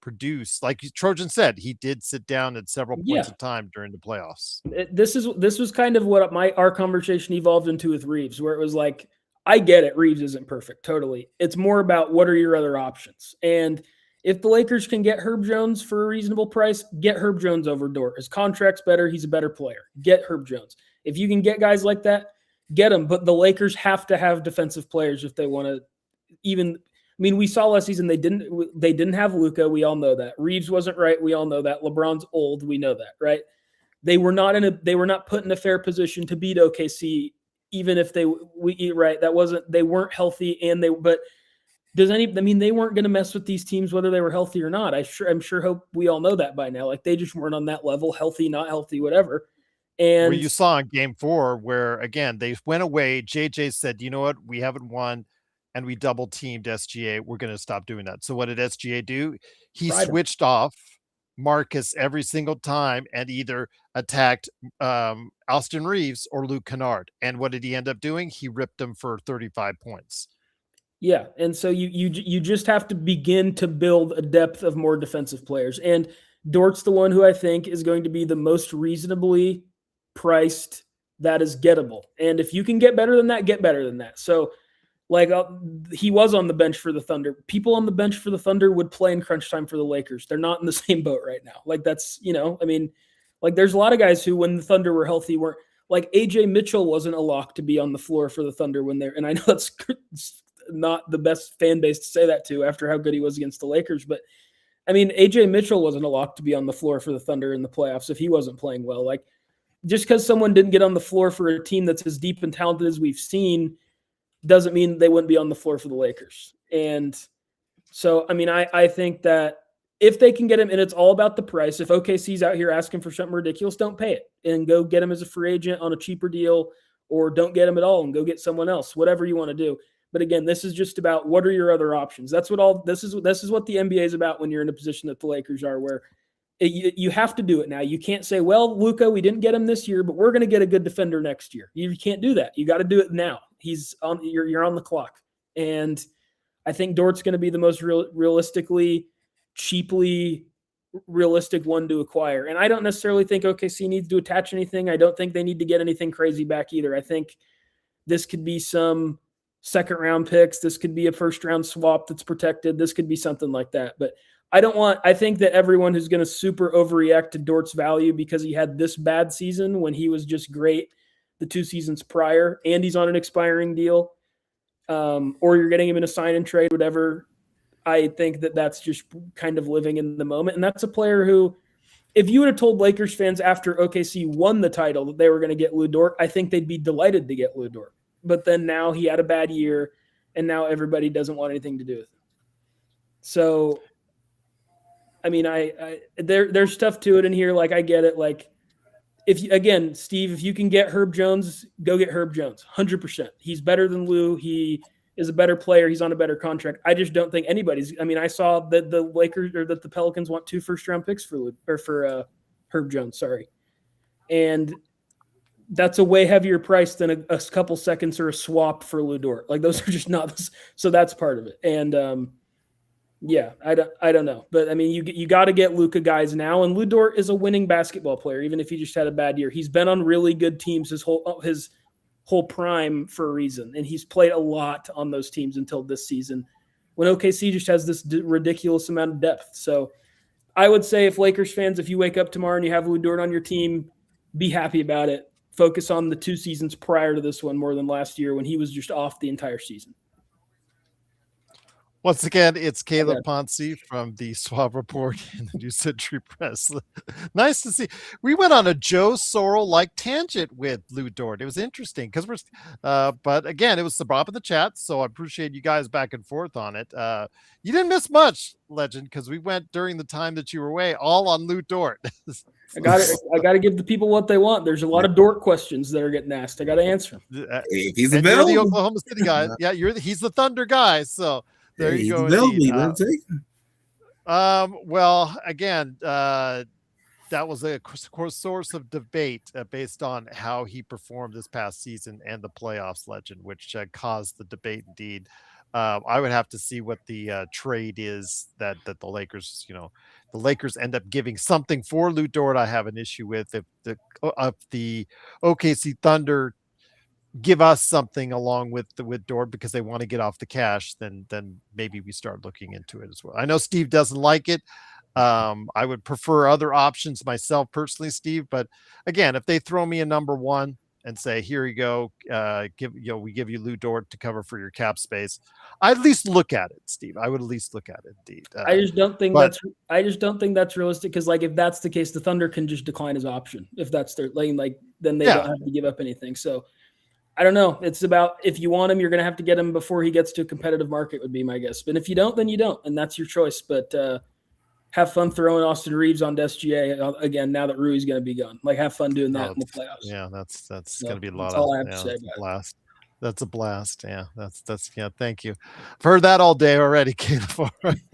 produce, like Trojan said, he did sit down at several points of time during the playoffs. This was kind of what our conversation evolved into with Reeves, where it was like, I get it, Reeves isn't perfect, totally. It's more about what are your other options. And if the Lakers can get Herb Jones for a reasonable price, get Herb Jones over Dort. His contract's better. He's a better player. Get Herb Jones. If you can get guys like that, get them. But the Lakers have to have defensive players if they want to even mean, we saw last season they didn't have Luka. We all know that. Reeves wasn't right. We all know that. LeBron's old. We know that, right? They were not put in a fair position to beat OKC, even if they weren't healthy, but they weren't going to mess with these teams whether they were healthy or not. I'm sure hope we all know that by now. Like, they just weren't on that level, healthy, not healthy, whatever. And where you saw in game 4 where, again, they went away. JJ said, you know what? We haven't won, and we double teamed SGA. We're going to stop doing that. So what did SGA do? He switched off Marcus every single time and either attacked Austin Reeves or Luke Kennard. And what did he end up doing? He ripped him for 35 points. Yeah, and so you just have to begin to build a depth of more defensive players. And Dort's the one who I think is going to be the most reasonably priced that is gettable. And if you can get better than that, get better than that. So, like, he was on the bench for the Thunder. People on the bench for the Thunder would play in crunch time for the Lakers. They're not in the same boat right now. Like, that's, I mean, like, there's a lot of guys who, when the Thunder were healthy, weren't, like, AJ Mitchell wasn't a lock to be on the floor for the Thunder when they're, and I know that's not the best fan base to say that to after how good he was against the Lakers, but I mean, AJ Mitchell wasn't a lock to be on the floor for the Thunder in the playoffs if he wasn't playing well. Like, just because someone didn't get on the floor for a team that's as deep and talented as we've seen doesn't mean they wouldn't be on the floor for the Lakers. And so, I mean, I think that if they can get him, and it's all about the price. If OKC's out here asking for something ridiculous, don't pay it and go get him as a free agent on a cheaper deal, or don't get him at all and go get someone else, whatever you want to do. But again, this is just about what are your other options. That's what this is what the NBA is about when you're in a position that the Lakers are, where you have to do it now. You can't say, well, Luka, we didn't get him this year, but we're going to get a good defender next year. You can't do that. You got to do it now. You're on the clock. And I think Dort's going to be the most cheaply realistic one to acquire. And I don't necessarily think OKC needs to attach anything. I don't think they need to get anything crazy back either. I think this could be some second round picks. This could be a first round swap that's protected. This could be something like that. But I think that everyone who's going to super overreact to Dort's value because he had this bad season when he was just great the 2 seasons prior, and he's on an expiring deal, or you're getting him in a sign and trade, whatever. I think that that's just kind of living in the moment. And that's a player who, if you would have told Lakers fans after OKC won the title that they were going to get Lu Dort, I think they'd be delighted to get Lu Dort. But then now he had a bad year, and now everybody doesn't want anything to do with him. So, I mean, there's stuff to it in here. Like, I get it. Like, Steve, if you can get Herb Jones, go get Herb Jones, 100%. He's better than Lou. He is a better player. He's on a better contract. I just don't think anybody's. I mean, I saw that the Lakers or that the Pelicans want 2 first-round picks for Herb Jones. Sorry, and that's a way heavier price than a couple seconds or a swap for Lu Dort. Like, those are just not. So that's part of it. And yeah, I don't know, but I mean, you got to get Luka guys now, and Lu Dort is a winning basketball player, even if he just had a bad year. He's been on really good teams his whole prime for a reason, and he's played a lot on those teams until this season, when OKC just has this ridiculous amount of depth. So I would say, if Lakers fans, if you wake up tomorrow and you have Lu Dort on your team, be happy about it. Focus on the 2 seasons prior to this one more than last year when he was just off the entire season. Once again, it's Caleb Poncy from the Swab Report in the New Century Press. Nice to see. We went on a Joe Sorrell-like tangent with Lu Dort. It was interesting because but again, it was the Bob in the chat, so I appreciate you guys back and forth on it. You didn't miss much, Legend, because we went during the time that you were away all on Lu Dort. I got to give the people what they want. There's a lot of Dort questions that are getting asked. I got to answer them. If he's available, you're the Oklahoma City guy. Yeah, he's the Thunder guy. So. There you go. Well, again, that was a source of debate based on how he performed this past season and the playoffs, Legend, which caused the debate indeed. I would have to see what the trade is that the Lakers, the Lakers end up giving something for Lu Dort. I have an issue with if the OKC Thunder give us something along with Dort because they want to get off the cash, then maybe we start looking into it as well. I know Steve doesn't like it. I would prefer other options myself personally, Steve, but again, if they throw me a number 1 and say, here you go, we give you Lou Dort to cover for your cap space, I'd at least look at it, Steve. I would at least look at it, indeed. I just don't think that's realistic, because like if that's the case, the Thunder can just decline his option if that's their lane, like then they don't have to give up anything. So I don't know. It's about, if you want him, you're going to have to get him before he gets to a competitive market, would be my guess. But if you don't, then you don't, and that's your choice. But have fun throwing Austin Reeves on SGA again now that Rui's going to be gone. Like, have fun doing that in the playoffs. Yeah, that's going to be a lot. That's all I have to say about blast. That's a blast. Yeah, that's thank you. I've heard that all day already, Calif.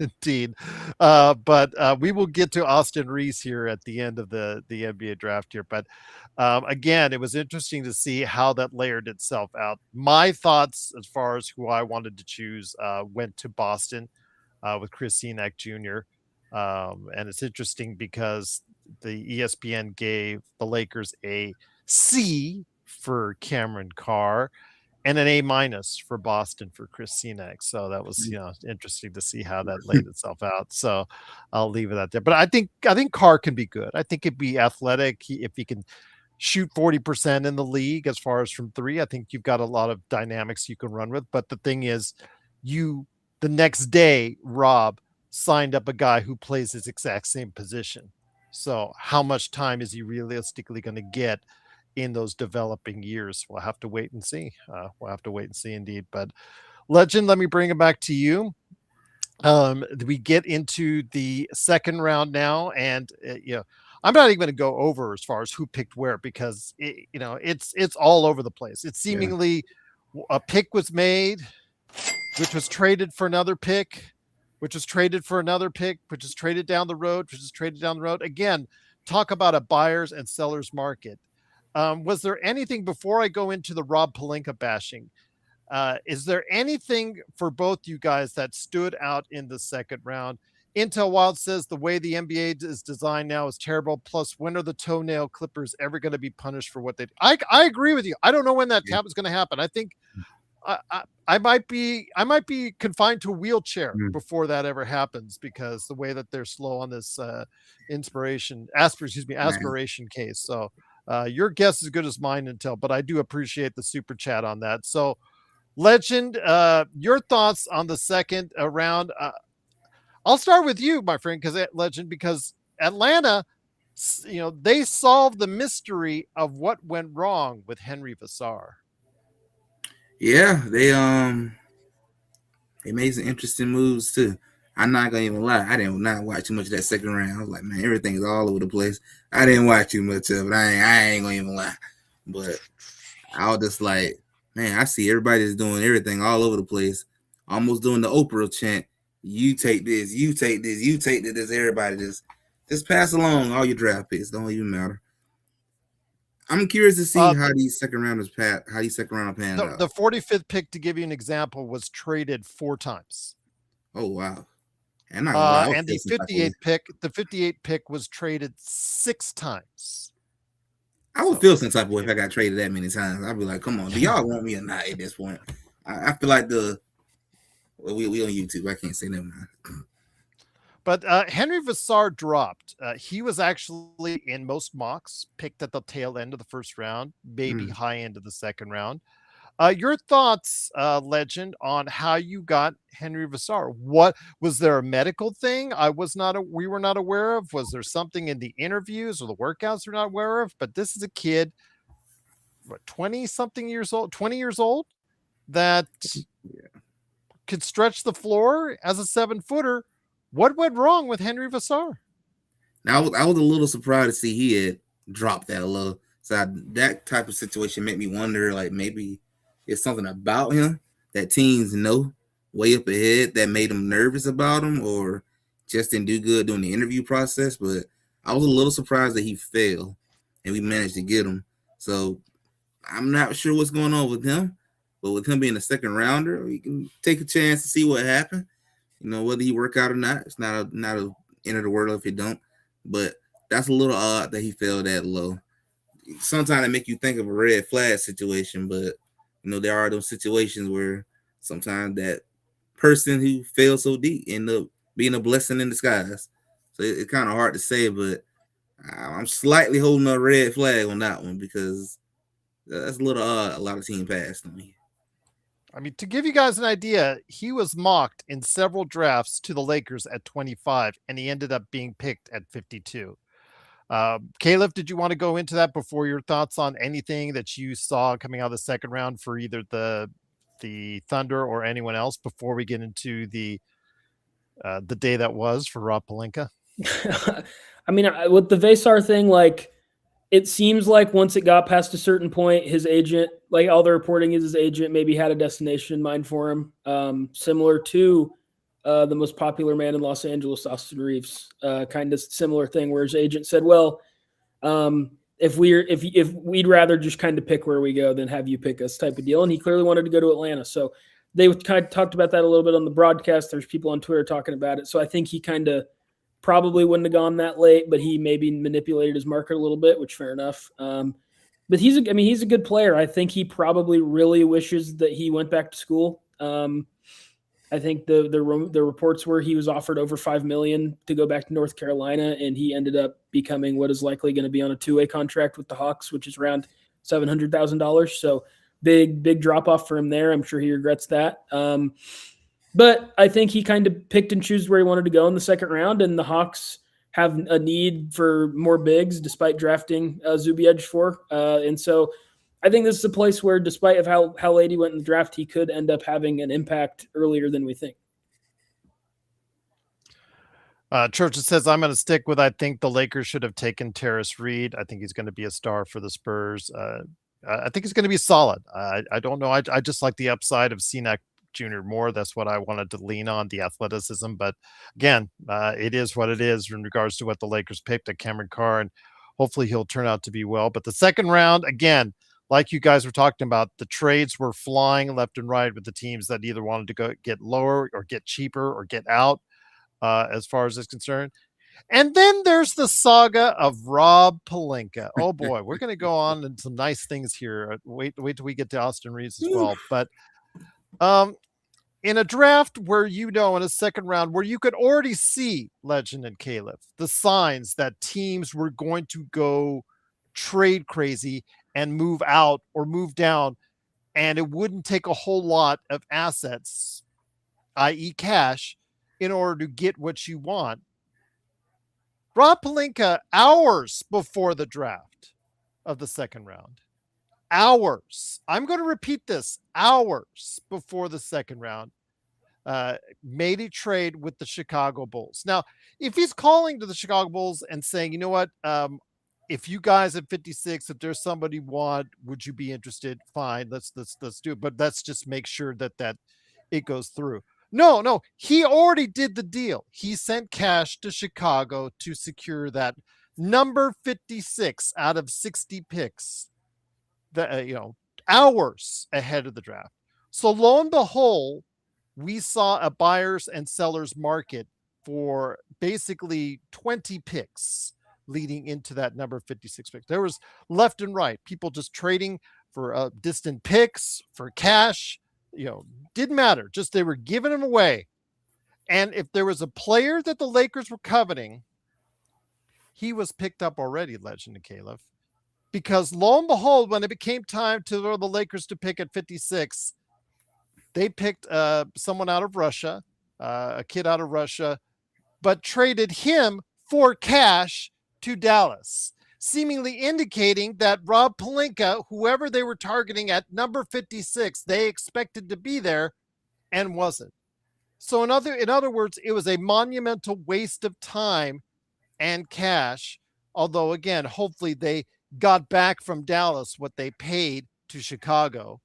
Indeed. But we will get to Austin Reeves here at the end of the NBA draft here. But again, it was interesting to see how that layered itself out. My thoughts as far as who I wanted to choose went to Boston with Chris Senack Jr. And it's interesting because the ESPN gave the Lakers a C for Cameron Carr and an A- for Boston for Chris Senack. So that was, interesting to see how that laid itself out. So I'll leave it out there. But I think Carr can be good. I think it'd be athletic. If he can shoot 40% in the league as far as from three, I think you've got a lot of dynamics you can run with. But the thing is, the next day, Rob signed up a guy who plays his exact same position. So how much time is he realistically going to get in those developing years? We'll have to wait and see. Indeed. But Legend, let me bring it back to you. We get into the second round now, and I'm not even going to go over as far as who picked where, because it's all over the place. It's seemingly a pick was made, which was traded for another pick, which was traded for another pick, which is traded down the road, which is traded down the road. Again, talk about a buyer's and seller's market. Was there anything, before I go into the Rob Pelinka bashing, is there anything for both you guys that stood out in the second round? Intel Wild says the way the NBA is designed now is terrible. Plus, when are the toenail clippers ever going to be punished for what they do? I agree with you. I don't know when that tap is going to happen. I think I might be confined to a wheelchair before that ever happens, because the way that they're slow on this aspiration case. So your guess is as good as mine, Intel, but I do appreciate the super chat on that. So Legend, your thoughts on the second round. I'll start with you, my friend, because Atlanta, they solved the mystery of what went wrong with Henry Vassar. Yeah, they made some interesting moves too. I'm not gonna even lie, I did not watch too much of that second round. I was like, man, everything is all over the place. I didn't watch too much of it. I ain't gonna even lie. But I was just like, man, I see everybody's doing everything all over the place, almost doing the Oprah chant. You take this, you take this, you take this. Everybody just pass along all your draft picks. Don't even matter. I'm curious to see how these second rounders panned out. The 45th pick, to give you an example, was traded 4 times. Oh wow! And the 58th pick was traded 6 times. I would feel some type of way if I got traded that many times. I'd be like, come on, do y'all want me or not at this point? I feel like we on YouTube. I can't say that now. But Henry Vassar dropped. He was actually in most mocks picked at the tail end of the first round, maybe high end of the second round. Your thoughts, Legend, on how you got Henry Vassar? What was there a medical thing we were not aware of? Was there something in the interviews or the workouts we're not aware of? But this is a kid, 20 years old, that could stretch the floor as a 7-footer. What went wrong with Henry Vassar? Now, I was a little surprised to see he had dropped that low. So that type of situation made me wonder, like, maybe it's something about him that teams know way up ahead that made them nervous about him, or just didn't do good during the interview process. But I was a little surprised that he failed and we managed to get him. So I'm not sure what's going on with him, but with him being a second rounder, we can take a chance to see what happened. Whether he work out or not, it's not a end of the world if he don't. But that's a little odd that he fell that low. Sometimes it make you think of a red flag situation, but there are those situations where sometimes that person who fell so deep end up being a blessing in disguise. So it's kind of hard to say, but I'm slightly holding a red flag on that one, because that's a little odd. A lot of teams passed on me. I mean, to give you guys an idea, he was mocked in several drafts to the Lakers at 25, and he ended up being picked at 52. Calif, did you want to go into that before your thoughts on anything that you saw coming out of the second round for either the Thunder or anyone else before we get into the day that was for Rob Pelinka? I mean, with the Vesar thing, like, it seems like once it got past a certain point, his agent, like all the reporting is his agent maybe had a destination in mind for him, similar to the most popular man in Los Angeles, Austin Reeves, kind of similar thing where his agent said, well, if we'd rather just kind of pick where we go than have you pick us type of deal. And he clearly wanted to go to Atlanta. So they kind of talked about that a little bit on the broadcast. There's people on Twitter talking about it. So I think he kind of probably wouldn't have gone that late, but he maybe manipulated his market a little bit, which fair enough. But he's a good player. I think he probably really wishes that he went back to school. I think the reports were he was offered over $5 million to go back to North Carolina, and he ended up becoming what is likely going to be on a 2-way contract with the Hawks, which is around $700,000. So big drop off for him there. I'm sure he regrets that. But I think he kind of picked and chose where he wanted to go in the second round, and the Hawks have a need for more bigs despite drafting Zubac for. And so I think this is a place where, despite of how late he went in the draft, he could end up having an impact earlier than we think. Church says, I'm going to stick with, I think the Lakers should have taken Terrace Reed. I think he's going to be a star for the Spurs. I think he's going to be solid. I don't know. I just like the upside of Cenac Jr. more. That's what I wanted to lean on, the athleticism. But again, it is what it is in regards to what the Lakers picked at Cameron Carr, and hopefully he'll turn out to be well. But the second round, again, like you guys were talking about, the trades were flying left and right with the teams that either wanted to go get lower or get cheaper or get out as far as it's concerned. And then there's the saga of Rob Pelinka. Oh boy, we're going to go on and some nice things here. Wait till we get to Austin Reeves as well. But in a draft where, in a second round where you could already see, Legend and Calif, the signs that teams were going to go trade crazy and move out or move down, and it wouldn't take a whole lot of assets, i.e. cash, in order to get what you want. Rob Pelinka, hours before the draft of the second round, I'm going to repeat this, hours before the second round, made a trade with the Chicago Bulls. Now, if he's calling to the Chicago Bulls and saying, you know what, if you guys at 56, if there's somebody want, would you be interested? Fine, let's do it. But let's just make sure that it goes through. No, he already did the deal. He sent cash to Chicago to secure that number 56 out of 60 picks, that hours ahead of the draft. So lo and behold, we saw a buyers and sellers market for basically 20 picks leading into that number 56 pick. There was left and right, people just trading for distant picks, for cash, didn't matter. Just they were giving them away. And if there was a player that the Lakers were coveting, he was picked up already, Legend and Calif. Because lo and behold, when it became time to the Lakers to pick at 56, they picked someone out of Russia, a kid out of Russia, but traded him for cash to Dallas, seemingly indicating that Rob Pelinka, whoever they were targeting at number 56, they expected to be there and wasn't. So in other words, it was a monumental waste of time and cash. Although, again, hopefully they got back from Dallas what they paid to Chicago.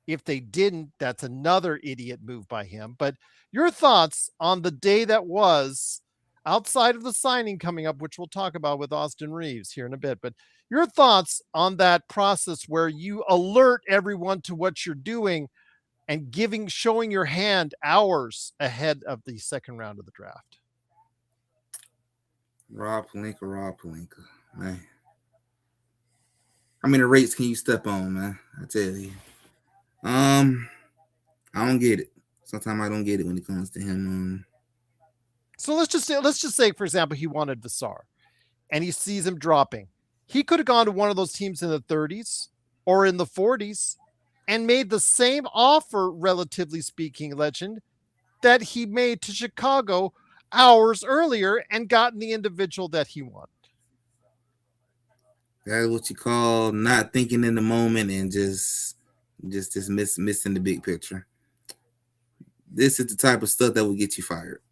If they didn't, that's another idiot move by him. But your thoughts on the day that was, outside of the signing coming up, which we'll talk about with Austin Reeves here in a bit, but your thoughts on that process where you alert everyone to what you're doing and showing your hand hours ahead of the second round of the draft. Rob Pelinka, man. How many rates can you step on, man? I tell you. I don't get it. Sometimes I don't get it when it comes to him. So let's just say, for example, he wanted Vesar and he sees him dropping. He could have gone to one of those teams in the 30s or in the 40s and made the same offer, relatively speaking, Legend, that he made to Chicago hours earlier and gotten the individual that he wanted. That's what you call not thinking in the moment and just missing the big picture. This is the type of stuff that will get you fired.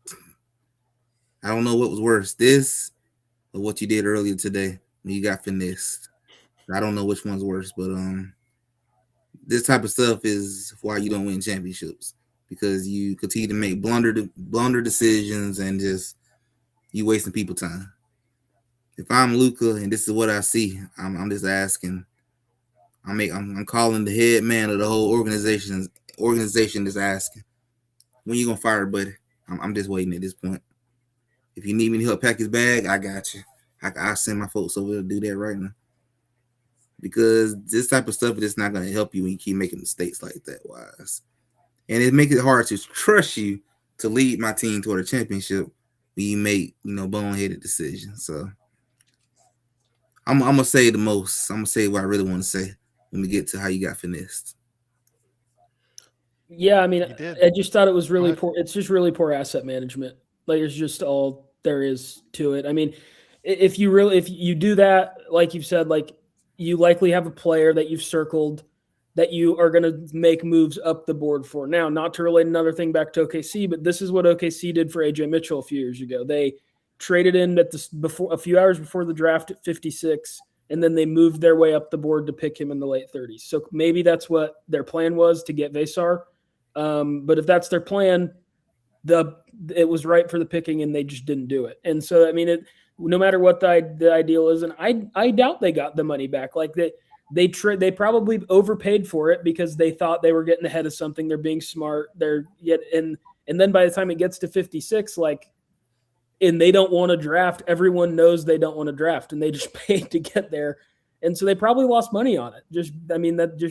I don't know what was worse, this or what you did earlier today when you got finessed. I don't know which one's worse, but this type of stuff is why you don't win championships, because you continue to make blunder decisions and just you wasting people time. If I'm Luka and this is what I see, I'm just asking. I'm calling the head man of the whole organization. Organization is asking, when you gonna fire, buddy? I'm just waiting at this point. If you need me to help pack his bag, I got you. I'll send my folks over to do that right now. Because this type of stuff is just not going to help you when you keep making mistakes like that, Wise. And it makes it hard to trust you to lead my team toward a championship when you make, boneheaded decisions. So I'm going to say the most. I'm going to say what I really want to say when we get to how you got finessed. Yeah, I mean, I just thought it was really poor. It's just really poor asset management. Like, it's just all there is to it. I mean, if you do that, like you've said, like, you likely have a player that you've circled that you are going to make moves up the board for. Now, not to relate another thing back to OKC, but this is what OKC did for AJ Mitchell a few years ago. They traded in a few hours before the draft at 56, and then they moved their way up the board to pick him in the late 30s. So maybe that's what their plan was, to get Vesar. But if that's their plan, it was right for the picking, and they just didn't do it. And so, I mean, no matter what the ideal is, and I doubt they got the money back. Like they probably overpaid for it because they thought they were getting ahead of something. They're being smart. And then by the time it gets to 56, and they don't want to draft, everyone knows they don't want to draft, and they just paid to get there. And so they probably lost money on it. Just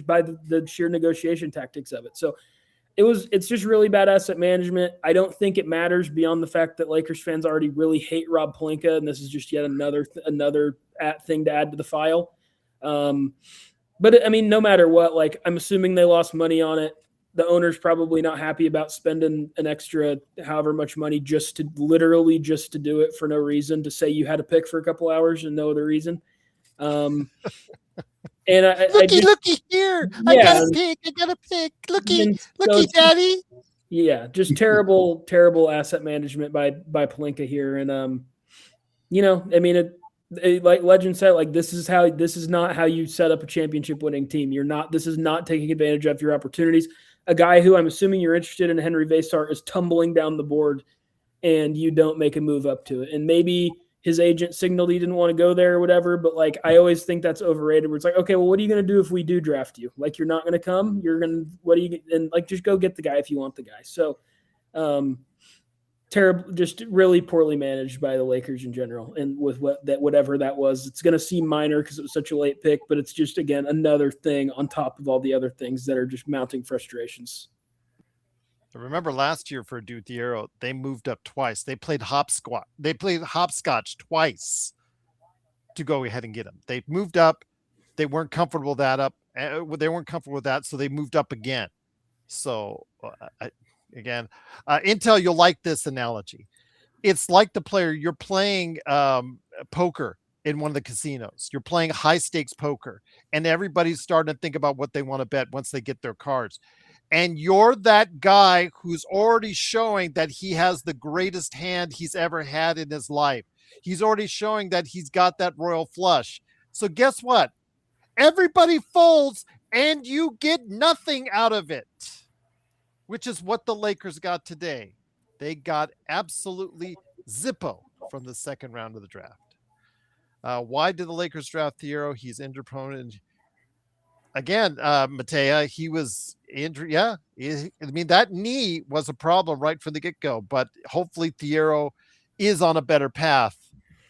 by the sheer negotiation tactics of it. So it's just really bad asset management. I don't think it matters beyond the fact that Lakers fans already really hate Rob Pelinka, and this is just yet another thing to add to the file. But I mean, no matter what, I'm assuming they lost money on it. The owner's probably not happy about spending an extra however much money just to do it for no reason, to say you had to pick for a couple hours and no other reason. And looky here. Yeah. I gotta pick. Looky, daddy. Yeah, just terrible asset management by Pelinka here. And I mean, like Legend said, this is not how you set up a championship winning team. This is not taking advantage of your opportunities. A guy who I'm assuming you're interested in, Henry Vesar, is tumbling down the board, and you don't make a move up to it. And maybe his agent signaled he didn't want to go there or whatever, but I always think that's overrated, where it's okay, well, what are you going to do if we do draft you? You're not going to come, just go get the guy if you want the guy. So terrible, just really poorly managed by the Lakers in general. And with whatever that was, it's going to seem minor because it was such a late pick, but it's just, again, another thing on top of all the other things that are just mounting frustrations. Remember last year for Duthiero, they moved up twice. They played hopscotch twice to go ahead and get him. They moved up. They weren't comfortable with that so they moved up again. So again, Intel, you'll like this analogy. It's like the player, you're playing poker in one of the casinos. You're playing high stakes poker, and everybody's starting to think about what they want to bet once they get their cards. And you're that guy who's already showing that he has the greatest hand he's ever had in his life. He's already showing that he's got that royal flush. So guess what? Everybody folds and you get nothing out of it, which is what the Lakers got today. They got absolutely zippo from the second round of the draft. Why did the Lakers draft Thiero? He's injury prone. And again, Matea, he was injured. Yeah. I mean, that knee was a problem right from the get-go, but hopefully Thiero is on a better path.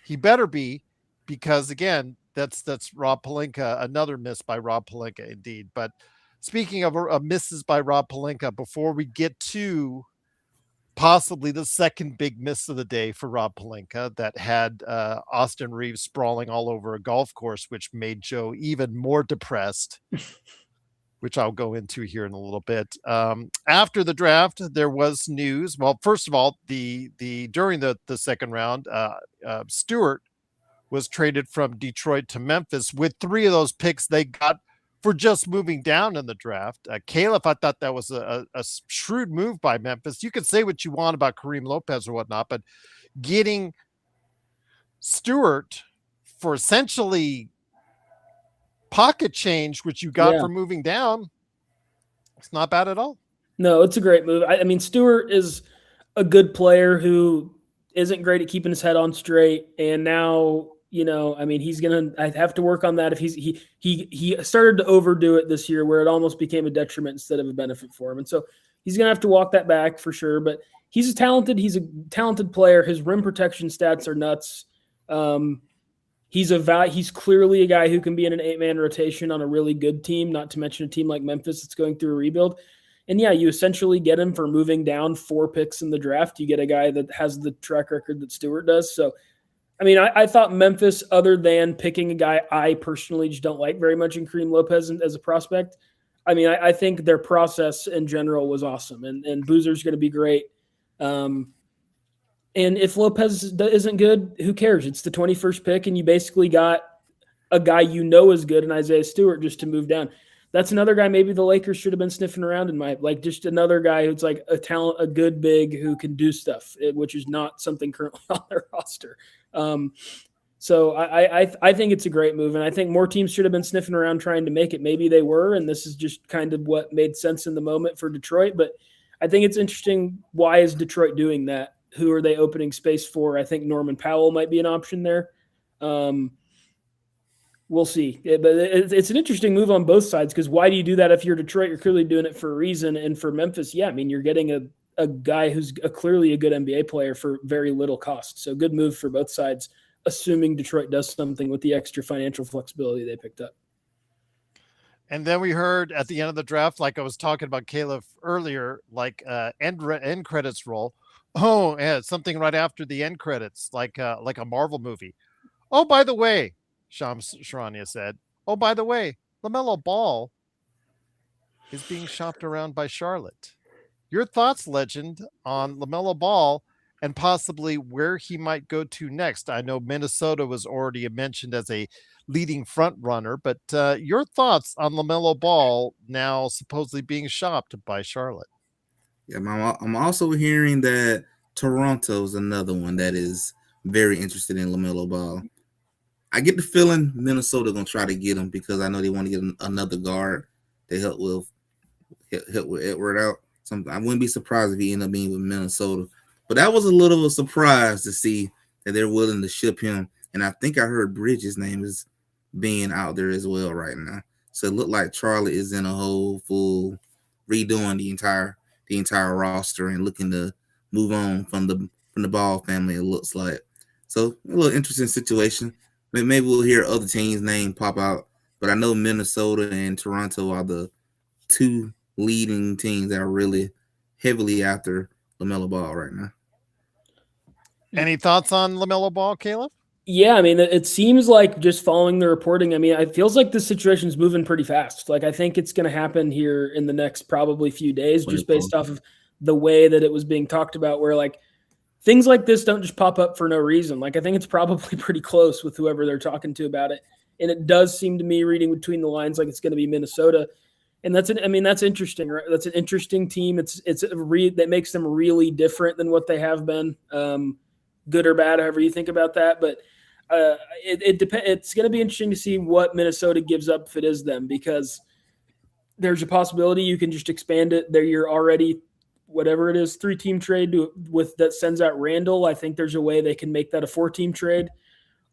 He better be, because again, that's Rob Pelinka, another miss by Rob Pelinka indeed. But speaking of misses by Rob Pelinka, before we get to possibly the second big miss of the day for Rob Pelinka that had Austin Reeves sprawling all over a golf course, which made Joe even more depressed, which I'll go into here in a little bit. After the draft, there was news. Well, first of all, the during the second round, Stewart was traded from Detroit to Memphis with 3 of those picks they got for just moving down in the draft. Calif, I thought that was a shrewd move by Memphis. You can say what you want about Kareem Lopez or whatnot, but getting Stewart for essentially pocket change, which you got for moving down, it's not bad at all. No, it's a great move. I mean, Stewart is a good player who isn't great at keeping his head on straight, and now, I mean, I have to work on that. If he started to overdo it this year, where it almost became a detriment instead of a benefit for him, and so he's gonna have to walk that back for sure. But he's a talented player. His rim protection stats are nuts. He's clearly a guy who can be in an 8-man rotation on a really good team, not to mention a team like Memphis that's going through a rebuild. And yeah, you essentially get him for moving down 4 picks in the draft. You get a guy that has the track record that Stewart does. So, I mean, I thought Memphis, other than picking a guy I personally just don't like very much in Kareem Lopez as a prospect, I mean, I think their process in general was awesome. And Boozer's going to be great. And if Lopez isn't good, who cares? It's the 21st pick, and you basically got a guy is good in Isaiah Stewart just to move down. That's another guy maybe the Lakers should have been sniffing around just another guy who's like a good big who can do stuff, which is not something currently on their roster. So I think it's a great move, and I think more teams should have been sniffing around trying to make it. Maybe they were, and this is just kind of what made sense in the moment for Detroit. But I think it's interesting. Why is Detroit doing that? Who are they opening space for? I think Norman Powell might be an option there. We'll see. But it's an interesting move on both sides, because why do you do that if you're Detroit? You're clearly doing it for a reason. And for Memphis, I mean, you're getting a guy who's clearly a good NBA player for very little cost. So good move for both sides, assuming Detroit does something with the extra financial flexibility they picked up. And then we heard at the end of the draft, like I was talking about Calif earlier, like end credits roll. Oh, yeah, something right after the end credits, like a Marvel movie. Oh, by the way, Shams Charania said, oh, by the way, LaMelo Ball is being shopped around by Charlotte. Your thoughts, legend, on LaMelo Ball and possibly where he might go to next? I know Minnesota was already mentioned as a leading front runner, but your thoughts on LaMelo Ball now supposedly being shopped by Charlotte? Yeah, I'm also hearing that Toronto's another one that is very interested in LaMelo Ball. I get the feeling Minnesota gonna try to get him because I know they want to get another guard to help with Edward out. I wouldn't be surprised if he ended up being with Minnesota. But that was a little of a surprise to see that they're willing to ship him. And I think I heard Bridges' name is being out there as well right now. So it looked like Charlie is in a whole full redoing the entire roster and looking to move on from the Ball family, it looks like. So a little interesting situation. Maybe we'll hear other teams' name pop out, but I know Minnesota and Toronto are the 2 leading teams that are really heavily after LaMelo Ball right now. Any thoughts on LaMelo Ball, Caleb? Yeah, I mean, it seems like just following the reporting, I mean, it feels like this situation is moving pretty fast. Like, I think it's going to happen here in the next probably few days, just based off of the way that it was being talked about, where like things like this don't just pop up for no reason. Like, I think it's probably pretty close with whoever they're talking to about it. And it does seem to me, reading between the lines, like it's going to be Minnesota. And that's interesting, right? That's an interesting team. That makes them really different than what they have been, good or bad, however you think about that. But it depends. It's going to be interesting to see what Minnesota gives up if it is them, because there's a possibility you can just expand it. There, you're already whatever it is, 3-team trade with that sends out Randall. I think there's a way they can make that a 4-team trade,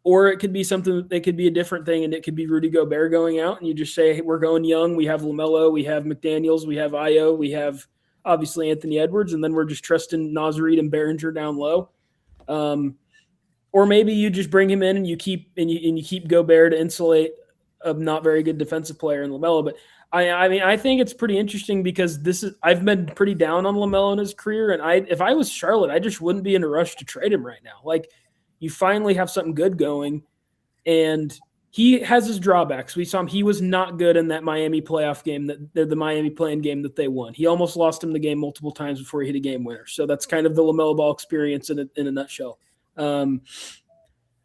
or it could be something. It could be a different thing, and it could be Rudy Gobert going out, and you just say, hey, we're going young. We have LaMelo, we have McDaniels, we have Io, we have obviously Anthony Edwards, and then we're just trusting Nasrid and Behringer down low. Or maybe you just bring him in and you keep Gobert to insulate a not very good defensive player in LaMelo. But I mean, I think it's pretty interesting because I've been pretty down on LaMelo in his career, and if I was Charlotte, I just wouldn't be in a rush to trade him right now. Like, you finally have something good going, and he has his drawbacks. We saw him; he was not good in that Miami playoff game, the Miami playing game that they won. He almost lost him the game multiple times before he hit a game winner. So that's kind of the LaMelo Ball experience in a nutshell.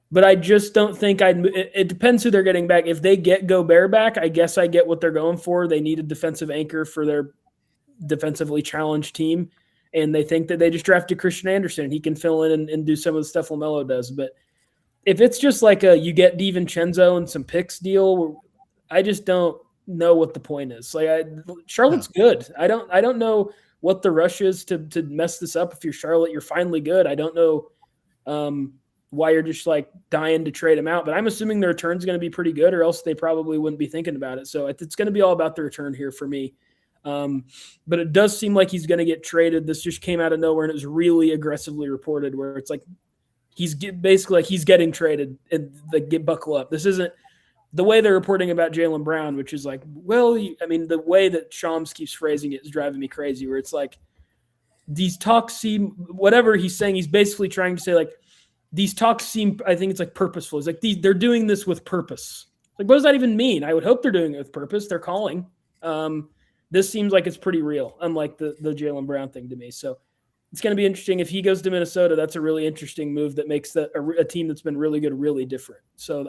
But I just don't think it depends who they're getting back. If they get Gobert back, I guess I get what they're going for. They need a defensive anchor for their defensively challenged team. And they think that they just drafted Christian Anderson. He can fill in and do some of the stuff LaMelo does. But if it's just like you get DiVincenzo and some picks deal, I just don't know what the point is. Like Charlotte's good. I don't know what the rush is to mess this up. If you're Charlotte, you're finally good. I don't know why you're just like dying to trade him out, but I'm assuming the return's going to be pretty good, or else they probably wouldn't be thinking about it. So it's going to be all about the return here for me. But it does seem like he's going to get traded. This just came out of nowhere, and it was really aggressively reported where it's like he's getting traded and buckle up. This isn't the way they're reporting about Jaylen Brown, which is like, the way that Shams keeps phrasing it is driving me crazy, where it's like these talks seem, whatever he's saying, he's basically trying to say like, these talks seem, I think it's like purposeful. It's like they're doing this with purpose. Like, what does that even mean? I would hope they're doing it with purpose. They're calling. This seems like it's pretty real, unlike the Jaylen Brown thing to me. So it's going to be interesting. If he goes to Minnesota, that's a really interesting move that makes a team that's been really good really different. So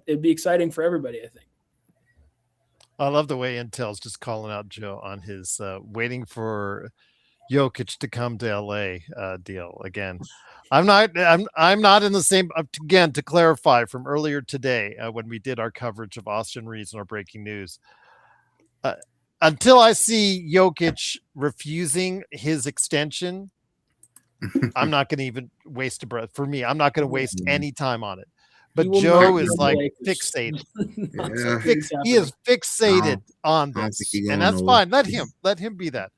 it'd be exciting for everybody, I think. I love the way Intel's just calling out Joe on his waiting for Jokic to come to LA deal again. I'm not in the same, again, to clarify from earlier today when we did our coverage of Austin Reeves and our breaking news. Until I see Jokic refusing his extension, I'm not going to even waste a breath. For me, I'm not going to waste any time on it. But Joe is like fixated. He is fixated on this, and that's fine. Let him be that.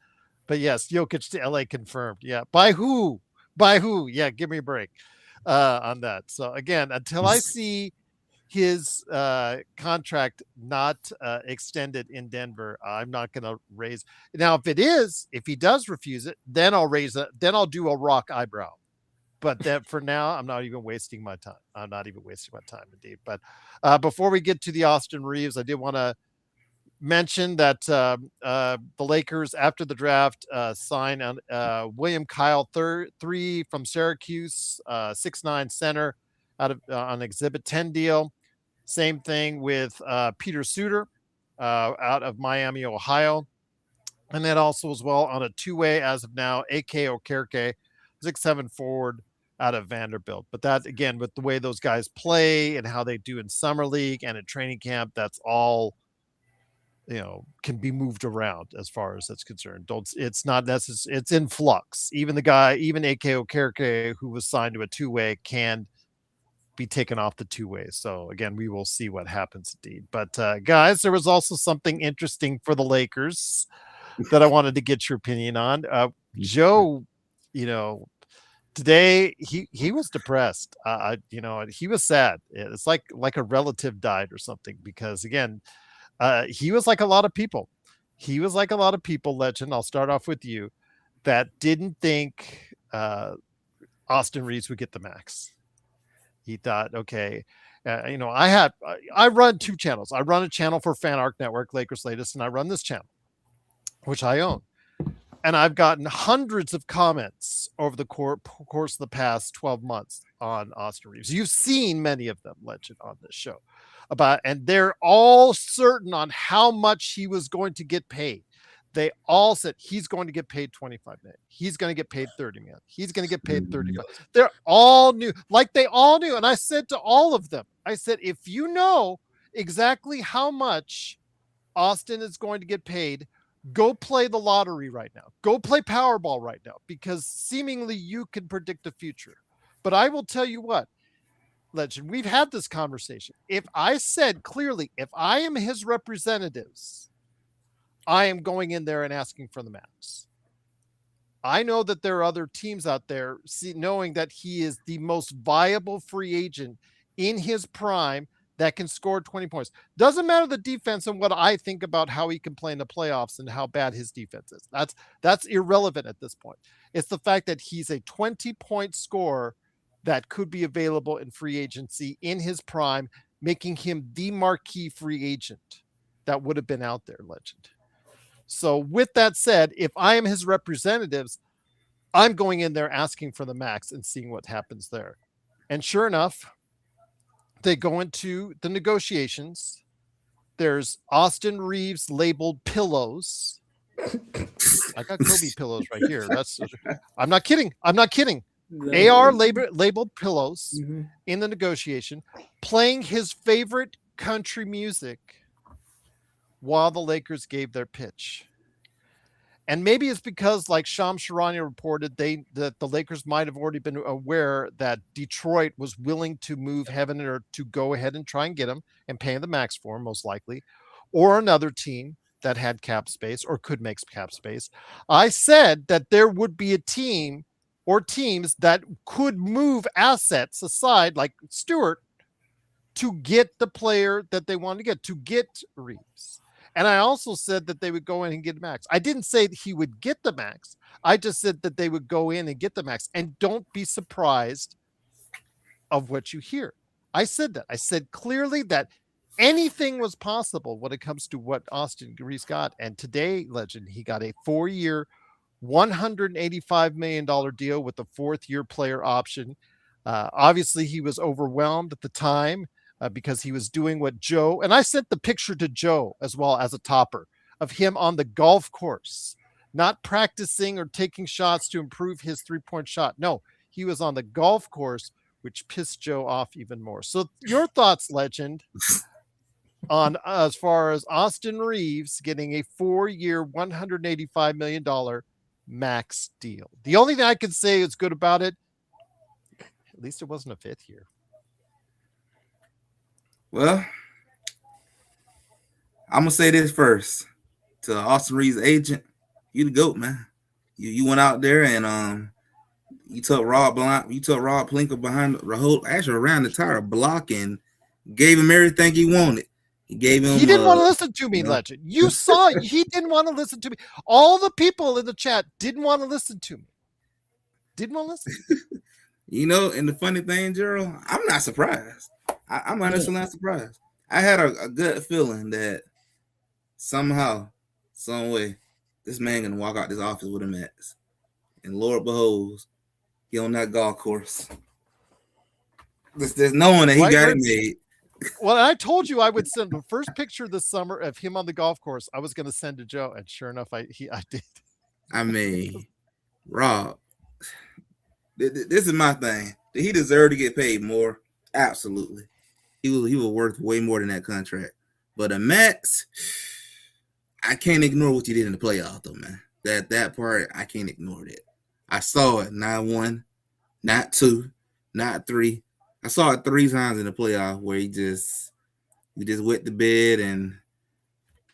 But yes, Jokic to LA confirmed. Yeah. By who? Yeah, give me a break on that. So again, until I see his contract not extended in Denver, I'm not going to raise. Now, if he does refuse it, then I'll raise it. Then I'll do a rock eyebrow. But that for now, I'm not even wasting my time. Indeed. But before we get to the Austin Reeves, I did want to mention that the Lakers after the draft signed on William Kyle III from Syracuse, 6'9" center out of on Exhibit 10 deal. Same thing with Peter Suter out of Miami, Ohio. And then also as well on a two-way as of now, A.K. Okereke, 6'7" forward out of Vanderbilt. But that, again, with the way those guys play and how they do in summer league and in training camp, that's all, can be moved around as far as that's concerned. It's not necessary. It's in flux. Even A.K. Okereke, who was signed to a two-way, can be taken off the two-way. So again, we will see what happens indeed. But guys, there was also something interesting for the Lakers that I wanted to get your opinion on. Joe, today he was depressed. He was sad. It's like a relative died or something, because again, he was like a lot of people. Legend, I'll start off with you, that didn't think Austin Reeves would get the max. He thought, okay, I run two channels. I run a channel for Fan Arc Network, Lakers Latest, and I run this channel, which I own. And I've gotten hundreds of comments over the course of the past 12 months on Austin Reeves. You've seen many of them, Legend, on this show. And they're all certain on how much he was going to get paid. They all said he's going to get paid $25 million. He's going to get paid $30 million. He's going to get paid $35 million. They're all new, like they all knew. And I said to all of them, I said, if you know exactly how much Austin is going to get paid, go play the lottery right now. Go play Powerball right now, because seemingly you can predict the future. But I will tell you what, Legend, we've had this conversation. If I said clearly, if I am his representatives, I am going in there and asking for the max. I know that there are other teams out there knowing that he is the most viable free agent in his prime that can score 20 points. Doesn't matter the defense and what I think about how he can play in the playoffs and how bad his defense is. That's irrelevant at this point. It's the fact that he's a 20-point scorer that could be available in free agency in his prime, making him the marquee free agent that would have been out there, Legend. So with that said, if I am his representatives, I'm going in there asking for the max and seeing what happens there. And sure enough, they go into the negotiations. There's Austin Reeves labeled pillows. I got Kobe pillows right here. I'm not kidding. AR labeled pillows in the negotiation, playing his favorite country music while the Lakers gave their pitch. And maybe it's because, like Shams Charania reported, that the Lakers might have already been aware that Detroit was willing to move heaven or to go ahead and try and get him and pay the max for him, most likely, or another team that had cap space or could make cap space. I said that there would be a team or teams that could move assets aside, like Stewart, to get the player that they wanted to get Reeves. And I also said that they would go in and get max. I didn't say that he would get the max. I just said that they would go in and get the max. And don't be surprised of what you hear. I said that. I said clearly that anything was possible when it comes to what Austin Reeves got. And today, Legend, he got a 4-year, $185 million deal with a 4th-year player option. Obviously, he was overwhelmed at the time. Because he was doing what Joe, and I sent the picture to Joe as well as a topper of him on the golf course, not practicing or taking shots to improve his 3-point shot. No, he was on the golf course, which pissed Joe off even more. So your thoughts, Legend, on as far as Austin Reeves getting a 4-year, $185 million max deal. The only thing I can say is good about it, at least it wasn't a 5th year. Well, I'm gonna say this first to Austin Reeves' agent. You the GOAT, man. You went out there and you took Rob Pelinka behind the whole, actually around the entire block, and gave him everything he wanted. He didn't want to listen to me, Legend. You saw it. He didn't want to listen to me. All the people in the chat didn't want to listen to me. Didn't want to listen. And the funny thing, Gerald, I'm not surprised. I'm honestly not surprised. I had a good feeling that somehow, some way, this man gonna walk out this office with a max. And Lord beholds, he on that golf course. There's no one that he got it made. Well, I told you I would send the first picture this summer of him on the golf course. I was going to send to Joe, and sure enough, I did. I mean, Rob, this is my thing. Did he deserve to get paid more? Absolutely. He was worth way more than that contract. But a max, I can't ignore what you did in the playoff, though, man. That part, I can't ignore that. I saw it, not 1, not 2, not 3. I saw it 3 times in the playoff where he just wet the bed and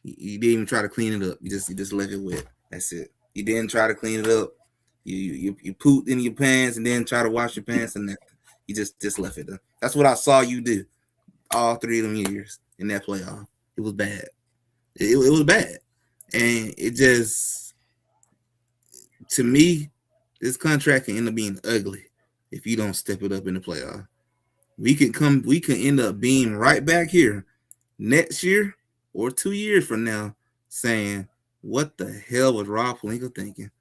he didn't even try to clean it up. He just left it wet. That's it. You didn't try to clean it up. You pooped in your pants and then try to wash your pants and nothing. You just left it. That's what I saw you do all 3 of them years in that playoff. It was bad. It was bad. And it just, to me, this contract can end up being ugly if you don't step it up in the playoff. We can end up being right back here next year or 2 years from now saying, what the hell was Rob Pelinka thinking?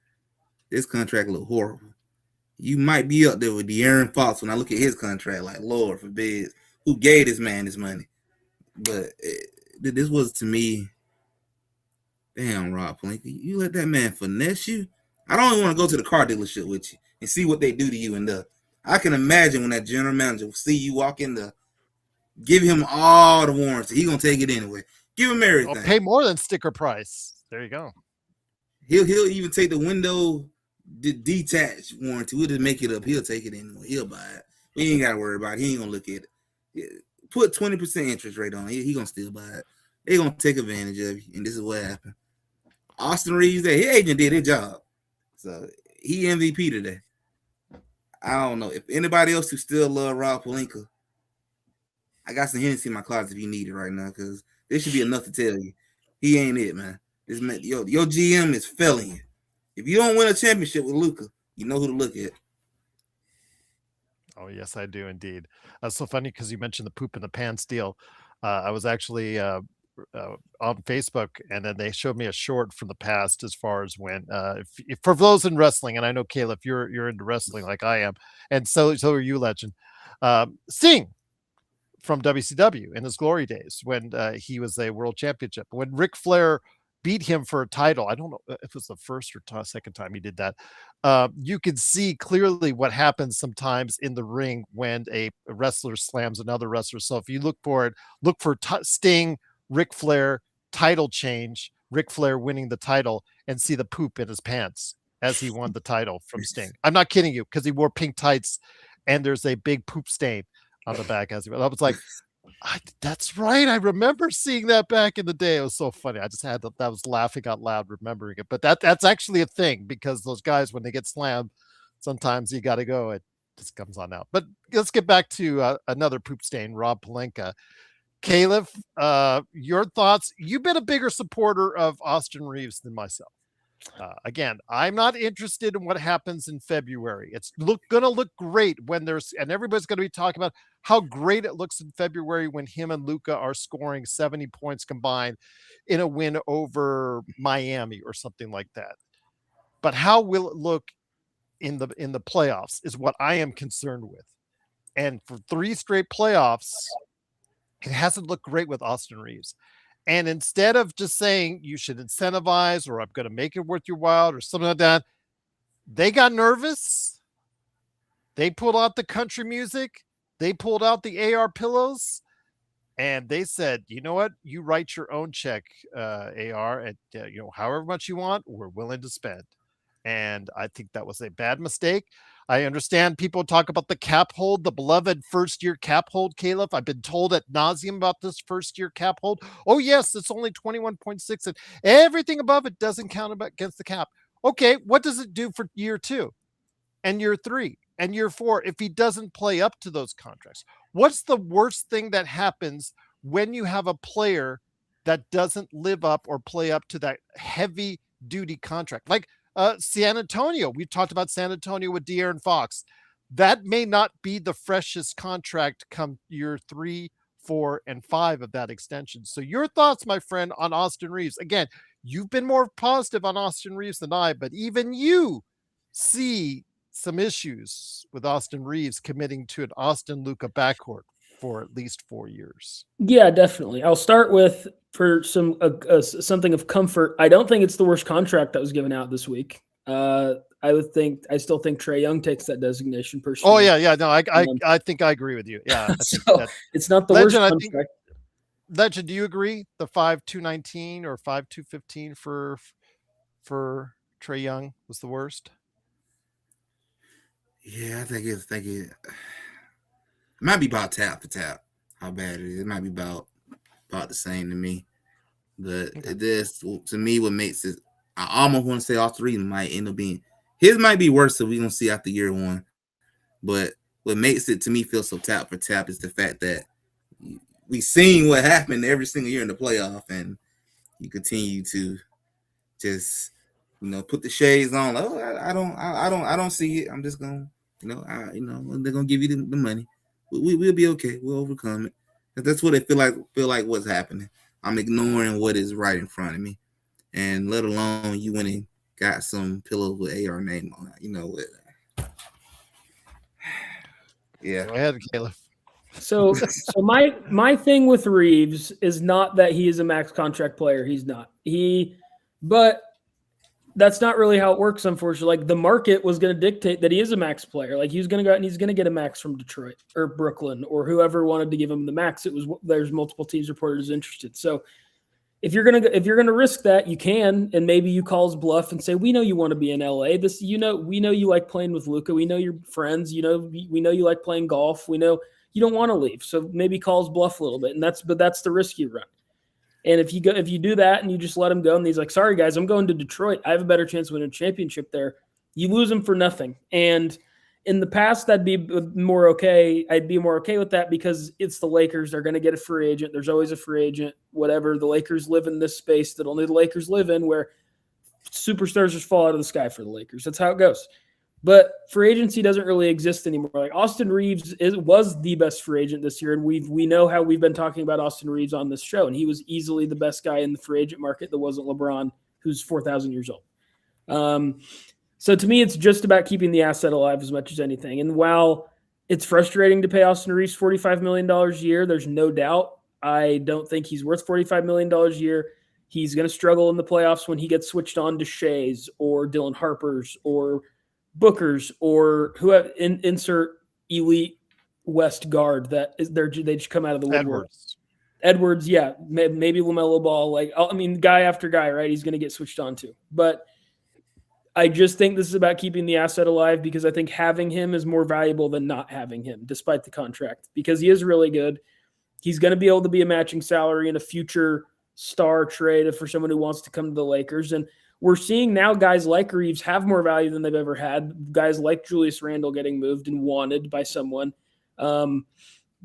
This contract look horrible. You might be up there with De'Aaron Fox when I look at his contract, like, Lord forbid, who gave this man this money? But this was, to me, damn, Rob Pelinka, you let that man finesse you? I don't even want to go to the car dealership with you and see what they do to you in there. I can imagine when that general manager will see you walk in there, give him all the warranty. He's going to take it anyway. Give him everything. I'll pay more than sticker price. There you go. He'll even take the window detached warranty. We'll just make it up. He'll take it anyway. He'll buy it. We ain't got to worry about it. He ain't going to look at it. Put 20% interest rate on it. He going to still buy it. They're going to take advantage of you, and this is what happened. Austin Reeves, his agent did his job. So he MVP today. I don't know. If anybody else who still love Rob Pelinka, I got some Hennessy in my closet if you need it right now, because this should be enough to tell you. He ain't it, man. This man, your GM is failing you. If you don't win a championship with Luka, you know who to look at. Oh, yes, I do indeed. So funny because you mentioned the poop in the pants deal. I was actually on Facebook, and then they showed me a short from the past as far as when, if for those in wrestling, and I know Caleb, you're into wrestling like I am, and so are you, Legend. Sting from WCW in his glory days when he was a world championship. When Ric Flair beat him for a title, I don't know if it was the first or second time he did that. You can see clearly what happens sometimes in the ring when a wrestler slams another wrestler. So if you look for it, look for Sting, Ric Flair title change, Ric Flair winning the title, and see the poop in his pants as he won the title from Sting. I'm not kidding you, because he wore pink tights and there's a big poop stain on the back as he went. I was like, that's right. I remember seeing that back in the day. It was so funny. I just had to, I was laughing out loud remembering it. But that's actually a thing, because those guys, when they get slammed, sometimes you got to go. It just comes on out. But let's get back to another poop stain, Rob Pelinka. Calif, your thoughts? You've been a bigger supporter of Austin Reeves than myself. Again, I'm not interested in what happens in February. It's going to look great when there's, and everybody's going to be talking about how great it looks in February when him and Luka are scoring 70 points combined in a win over Miami or something like that. But how will it look in the playoffs is what I am concerned with. And for 3 straight playoffs, it hasn't looked great with Austin Reeves. And instead of just saying you should incentivize, or I'm going to make it worth your while, or something like that, they got nervous. They pulled out the country music. They pulled out the AR pillows, and they said, you know what? You write your own check, AR, and however much you want, we're willing to spend. And I think that was a bad mistake. I understand people talk about the cap hold, the beloved first-year cap hold, Caleb. I've been told ad nauseum about this first-year cap hold. Oh, yes, it's only 21.6, and everything above it doesn't count against the cap. Okay, what does it do for year 2 and year 3 and year 4 if he doesn't play up to those contracts? What's the worst thing that happens when you have a player that doesn't live up or play up to that heavy-duty contract? Like, San Antonio. We talked about San Antonio with De'Aaron Fox. That may not be the freshest contract come year 3, 4, and 5 of that extension. So your thoughts, my friend, on Austin Reeves. Again, you've been more positive on Austin Reeves than I, but even you see some issues with Austin Reeves committing to an Austin Luka backcourt for at least 4 years. Yeah, definitely. I'll start with, for some something of comfort, I don't think it's the worst contract that was given out this week. I still think Trae Young takes that designation personally. Oh yeah, no, I think I agree with you. Yeah, it's not the worst contract. Legend, do you agree? The 5.219 or 5.215 for Trae Young was the worst. Yeah, I think it might be about tap for tap. How bad it is. It might be about the same to me. But this, to me, what makes it, I almost want to say all 3 might end up being, his might be worse, so we're going to see after year 1. But what makes it, to me, feel so tap for tap is the fact that we've seen what happened every single year in the playoff, and you continue to just, put the shades on. Oh, I don't see it. I'm just going to, they're going to give you the money. We'll be okay. We'll overcome it. That's what it feel like what's happening. I'm ignoring what is right in front of me, and let alone you went and got some pillows with AR name on it. You know what? Yeah. Go ahead, Caleb. So my thing with Reeves is not that he is a max contract player. He's not. But that's not really how it works, unfortunately. Like, the market was going to dictate that he is a max player. Like, he's going to go out and he's going to get a max from Detroit or Brooklyn or whoever wanted to give him the max. There's multiple teams reported as interested. So if you're gonna risk that, you can, and maybe you call his bluff and say, we know you want to be in LA. We know you like playing with Luka. We know you're friends. We know you like playing golf. We know you don't want to leave. So maybe call his bluff a little bit, and that's the risk you run. And if you do that and you just let him go, and he's like, sorry guys, I'm going to Detroit. I have a better chance of winning a championship there. You lose him for nothing. And In the past, that'd be more okay. I'd be more okay with that because it's the Lakers. They're going to get a free agent. There's always a free agent. Whatever. The Lakers live in this space that only the Lakers live in, where superstars just fall out of the sky for the Lakers. That's how it goes. But free agency doesn't really exist anymore. Like Austin Reeves was the best free agent this year, and we know how we've been talking about Austin Reeves on this show, and he was easily the best guy in the free agent market that wasn't LeBron, who's 4,000 years old. So to me, it's just about keeping the asset alive as much as anything. And while it's frustrating to pay Austin Reeves $45 million a year, there's no doubt. I don't think he's worth $45 million a year. He's going to struggle in the playoffs when he gets switched on to Shea's or Dylan Harper's or Booker's or insert elite West guard that is they just come out of the woodwork. Edwards, yeah, maybe LaMelo Ball. Guy after guy, right? He's going to get switched on to. But I just think this is about keeping the asset alive because I think having him is more valuable than not having him, despite the contract, because he is really good. He's going to be able to be a matching salary in a future star trade for someone who wants to come to the Lakers. And we're seeing now guys like Reeves have more value than they've ever had. Guys like Julius Randle getting moved and wanted by someone.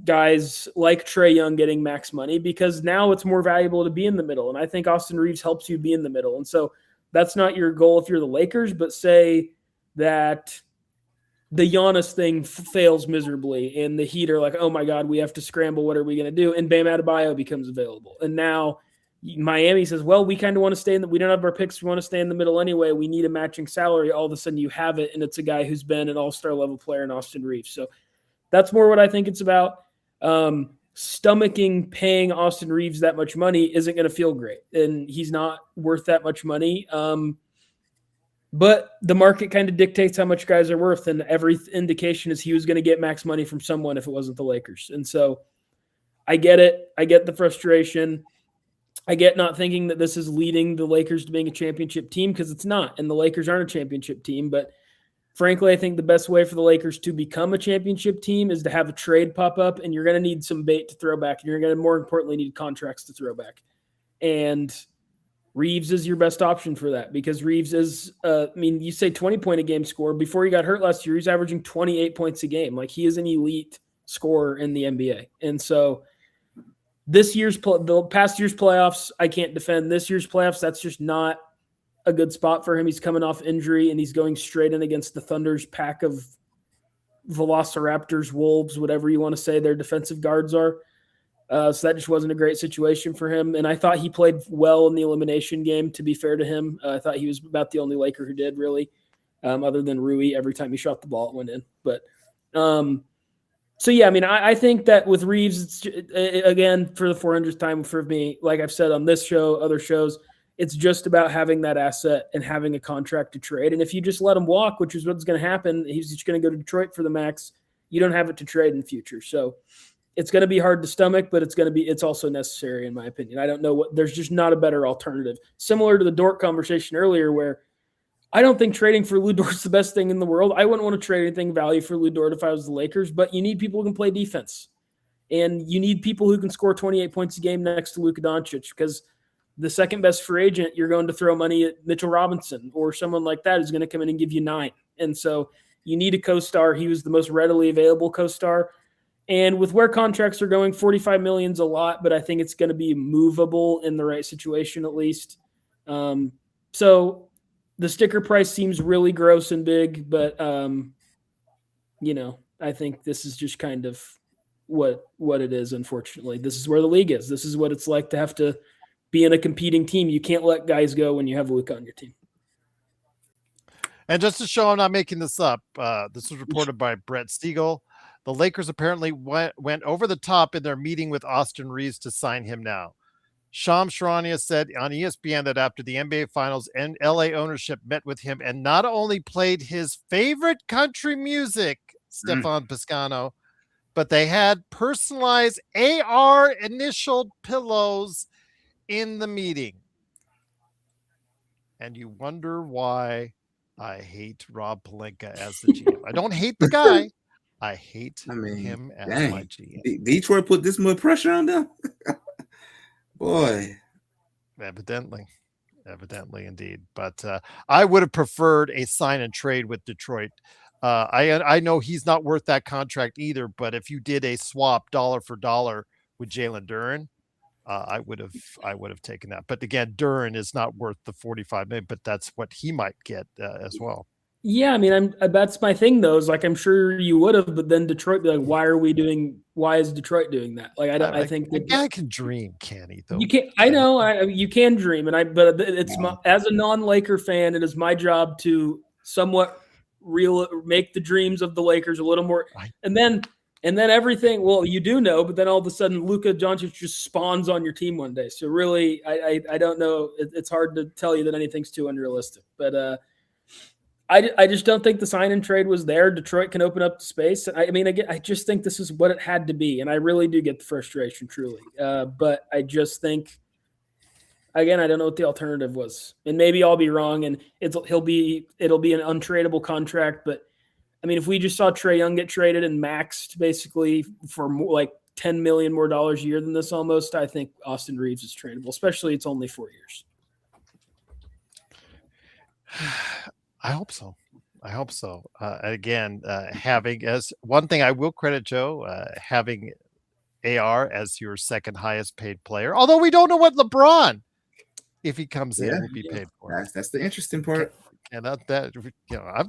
Guys like Trae Young getting max money because now it's more valuable to be in the middle. And I think Austin Reeves helps you be in the middle. And so that's not your goal if you're the Lakers, but say that the Giannis thing fails miserably and the Heat are like, oh my God, we have to scramble. What are we going to do? And Bam Adebayo becomes available. And now Miami says, well, we kind of want to stay we don't have our picks. We want to stay in the middle anyway. We need a matching salary. All of a sudden you have it. And it's a guy who's been an all-star level player in Austin Reeves. So that's more what I think it's about. Stomaching paying Austin Reeves that much money isn't going to feel great. And he's not worth that much money. But the market kind of dictates how much guys are worth. And every indication is he was going to get max money from someone if it wasn't the Lakers. And so I get it. I get the frustration. I get not thinking that this is leading the Lakers to being a championship team because it's not. And the Lakers aren't a championship team. But frankly, I think the best way for the Lakers to become a championship team is to have a trade pop up, and you're going to need some bait to throw back. And you're going to, more importantly, need contracts to throw back. And Reeves is your best option for that because Reeves is, you say 20-point a game score. Before he got hurt last year, he's averaging 28 points a game. Like, he is an elite scorer in the NBA. And so the past year's playoffs, I can't defend. This year's playoffs, that's just not a good spot for him. He's coming off injury and he's going straight in against the Thunder's pack of Velociraptors, Wolves, whatever you want to say their defensive guards are. So that just wasn't a great situation for him. And I thought he played well in the elimination game, to be fair to him. I thought he was about the only Laker who did, really, other than Rui. Every time he shot the ball, it went in. But I think that with Reeves, again, for the 400th time for me, like I've said on this show, other shows, it's just about having that asset and having a contract to trade. And if you just let him walk, which is what's going to happen, he's just going to go to Detroit for the max. You don't have it to trade in the future. So it's going to be hard to stomach, but it's also necessary in my opinion. I don't know there's just not a better alternative. Similar to the Dort conversation earlier, where I don't think trading for Lou Dort's the best thing in the world. I wouldn't want to trade anything value for Lou Dort if I was the Lakers, but you need people who can play defense. And you need people who can score 28 points a game next to Luka Doncic, because the second best free agent, you're going to throw money at Mitchell Robinson or someone like that who's going to come in and give you 9. And so you need a co-star. He was the most readily available co-star. And with where contracts are going, $45 million is a lot, but I think it's going to be movable in the right situation at least. So the sticker price seems really gross and big, but I think this is just kind of what it is. Unfortunately, this is where the league is. This is what it's like to have to be in a competing team. You can't let guys go when you have Luka on your team. And just to show I'm not making this up, this was reported by Brett Stiegel. The Lakers apparently went over the top in their meeting with Austin Reeves to sign him now. Shams Charania said on ESPN that after the NBA Finals, LA ownership met with him and not only played his favorite country music, Stefan Piscano, but they had personalized AR initialed pillows in the meeting. And you wonder why I hate Rob Pelinka as the GM. I don't hate the guy. I hate him as my GM. Detroit put this much pressure on them? Boy. Evidently indeed. But I would have preferred a sign and trade with Detroit I know he's not worth that contract either, but if you did a swap dollar for dollar with Jalen Duren, I would have taken that. But again, Duren is not worth the 45 million, but that's what he might get as well. Yeah, I mean, that's my thing though. Is like I'm sure you would have, but then Detroit be like, why is Detroit doing that? Like I think the guy can dream, can he? Though you can't. I know you can dream, but it's as a non-Laker fan, it is my job to somewhat make the dreams of the Lakers a little more, and then everything. Well, you do know, but then all of a sudden, Luka Doncic just spawns on your team one day. So really, I don't know. It's hard to tell you that anything's too unrealistic, but. I just don't think the sign and trade was there. Detroit can open up the space. I mean, I just think this is what it had to be, and I really do get the frustration, truly. But I just think, again, I don't know what the alternative was, and maybe I'll be wrong, and it'll be an untradeable contract. But I mean, if we just saw Trae Young get traded and maxed basically for more, like $10 million more a year than this, almost, I think Austin Reeves is tradable, especially it's only 4 years. I hope so. Again, having as one thing I will credit Joe, having AR as your second highest paid player, although we don't know what LeBron, if he comes in, will be paid for. That's the interesting part. And I'm